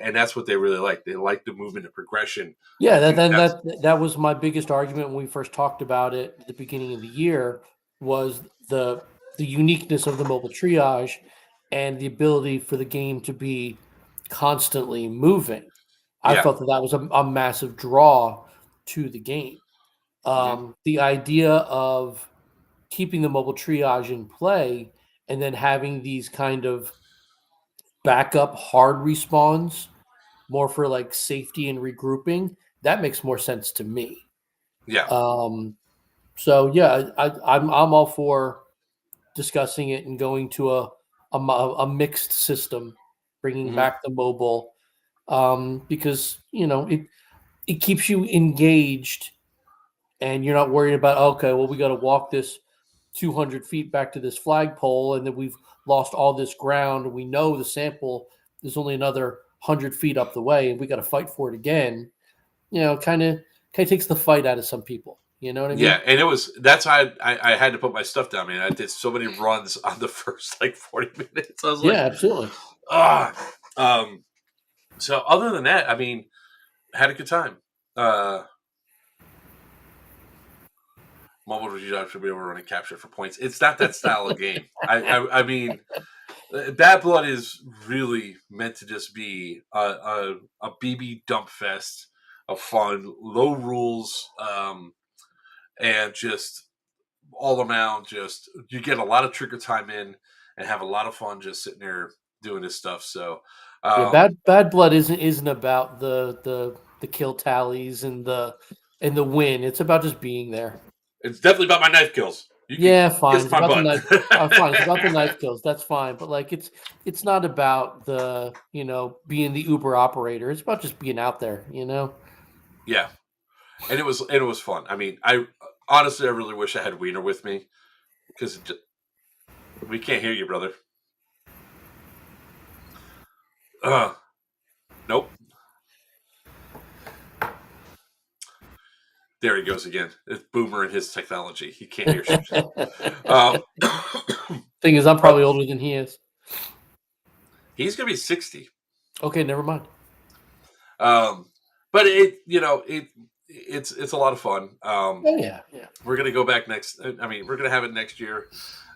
And that's what they really like. They like the movement and progression. Yeah, that was my biggest argument when we first talked about it at the beginning of the year, was the uniqueness of the mobile triage and the ability for the game to be constantly moving. I felt that was a massive draw to the game. The idea of keeping the mobile triage in play and then having these kind of backup hard respawns more for like safety and regrouping, that makes more sense to me. Yeah. So yeah, I'm all for discussing it and going to a mixed system, bringing back the mobile, because it keeps you engaged, and you're not worried about, okay, well, we got to walk this 200 feet back to this flagpole, and then we've lost all this ground. We know the sample is only another 100 feet up the way, and we got to fight for it again. Kind of takes the fight out of some people. You know what I mean? Yeah, and that's how I had to put my stuff down, man. I did so many runs on the first 40 minutes. I was like, yeah, absolutely. So other than that, I mean, had a good time. Mobile triage should be able to run and capture for points. It's not that style of game. I mean, Bad Blood is really meant to just be a BB dump fest of fun, low rules, and just all around. Just you get a lot of trigger time in and have a lot of fun just sitting there doing this stuff. So, Bad Blood isn't about the kill tallies and the win. It's about just being there. It's definitely about my knife kills. Fine. It's about the knife kills. That's fine. But it's not about the being the Uber operator. It's about just being out there. Yeah, and it was fun. I mean, I honestly really wish I had Wiener with me because we can't hear you, brother. Nope. There he goes again. It's Boomer and his technology. He can't hear shit. Thing is, I'm probably older than he is. He's gonna be 60. Okay, never mind. But it's a lot of fun. Yeah. We're gonna go back next. I mean, we're gonna have it next year.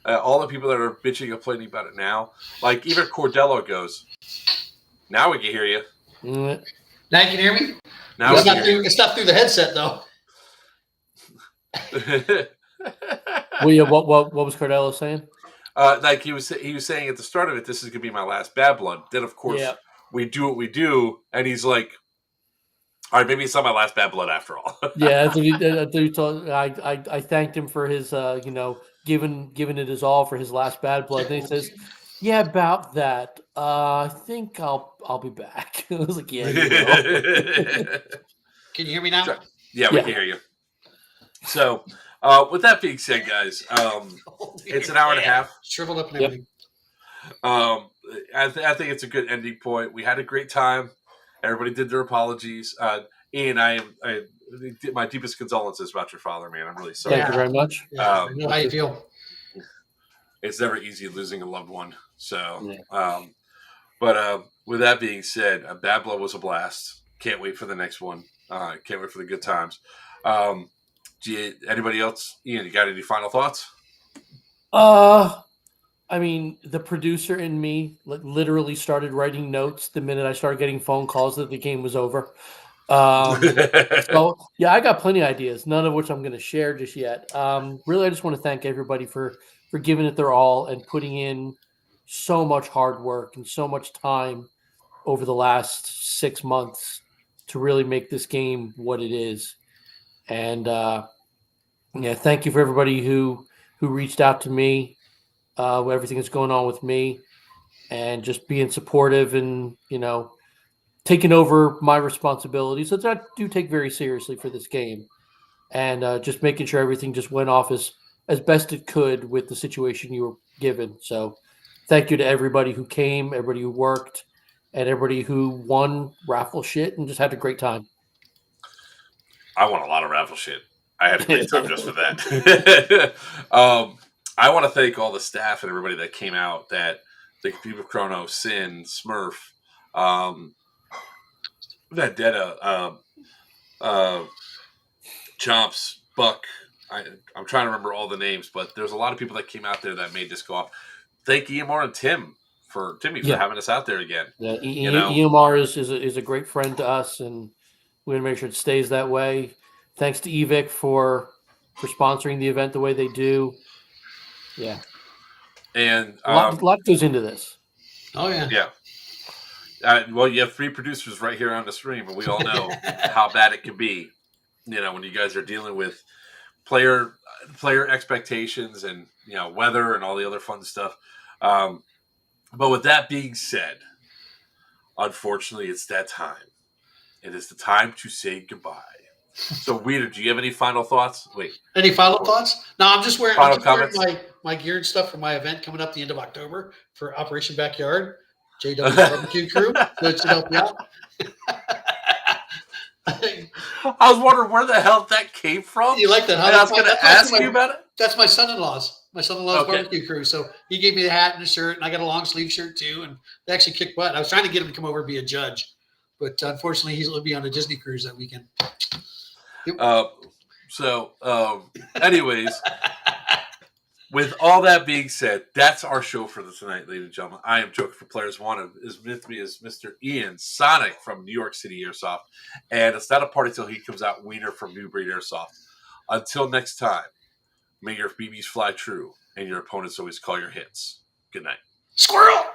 All the people that are bitching and complaining about it now, like even Cordello goes. Now we can hear you. Now you can hear me. Now it's not through the headset though. Well, yeah. What was Cordello saying? Like he was saying at the start of it, this is gonna be my last Bad Blood. Then of course we do what we do, and he's like, all right, maybe it's not my last Bad Blood after all. Yeah, I thanked him for his giving it his all for his last Bad Blood. And he says, yeah, about that. I think I'll be back. I was like, yeah. You will. Can you hear me now? Yeah, we can hear you. So, with that being said, guys, it's an hour and a half. Shriveled up and everything. I think it's a good ending point. We had a great time. Everybody did their apologies. Ian, I my deepest condolences about your father, man. I'm really sorry. Thank you very much. I know how you feel. It's never easy losing a loved one. So, but with that being said, Bad Blood was a blast. Can't wait for the next one. Can't wait for the good times. Anybody else? Ian, you got any final thoughts? I mean, the producer in me literally started writing notes the minute I started getting phone calls that the game was over. So yeah, I got plenty of ideas, none of which I'm going to share just yet. Really, I just want to thank everybody for giving it their all and putting in so much hard work and so much time over the last 6 months to really make this game what it is. And yeah, thank you for everybody who reached out to me, everything that's going on with me, and just being supportive and taking over my responsibilities that I do take very seriously for this game, and just making sure everything just went off as best it could with the situation you were given. So, thank you to everybody who came, everybody who worked, and everybody who won raffle shit and just had a great time. I won a lot of raffle shit. I had a great time just for that. I want to thank all the staff and everybody that came out. That the people, Chrono, Sin, Smurf, Vendetta, Chomps, Buck. I'm trying to remember all the names, but there's a lot of people that came out there that made this go off. Thank EMR and Timmy for having us out there again. Yeah, EMR is a great friend to us, and we're gonna make sure it stays that way. Thanks to Evic for sponsoring the event the way they do. Yeah, and a lot goes into this. Oh yeah, yeah. Well, you have 3 producers right here on the stream, and we all know how bad it can be. When you guys are dealing with player expectations and weather and all the other fun stuff. But with that being said, unfortunately, it's that time. It is the time to say goodbye. So, Weeder, do you have any final thoughts? Wait. Any final thoughts? No, I'm just wearing comments? my geared stuff for my event coming up the end of October for Operation Backyard, JW Barbecue Crew. That should help you out. I was wondering where the hell that came from. You like that? I was going to ask you about it. That's my son-in-law's. My son-in-law's barbecue crew. So he gave me the hat and the shirt, and I got a long sleeve shirt too. And they actually kicked butt. I was trying to get him to come over and be a judge, but unfortunately, he'll be on a Disney cruise that weekend. Anyways, with all that being said, that's our show for tonight, ladies and gentlemen. I am Joker for Players One. With me is Mr. Ian Sonic from New York City Airsoft. And it's not a party till he comes out, Wiener from New Breed Airsoft. Until next time, may your BBs fly true and your opponents always call your hits. Good night. Squirrel!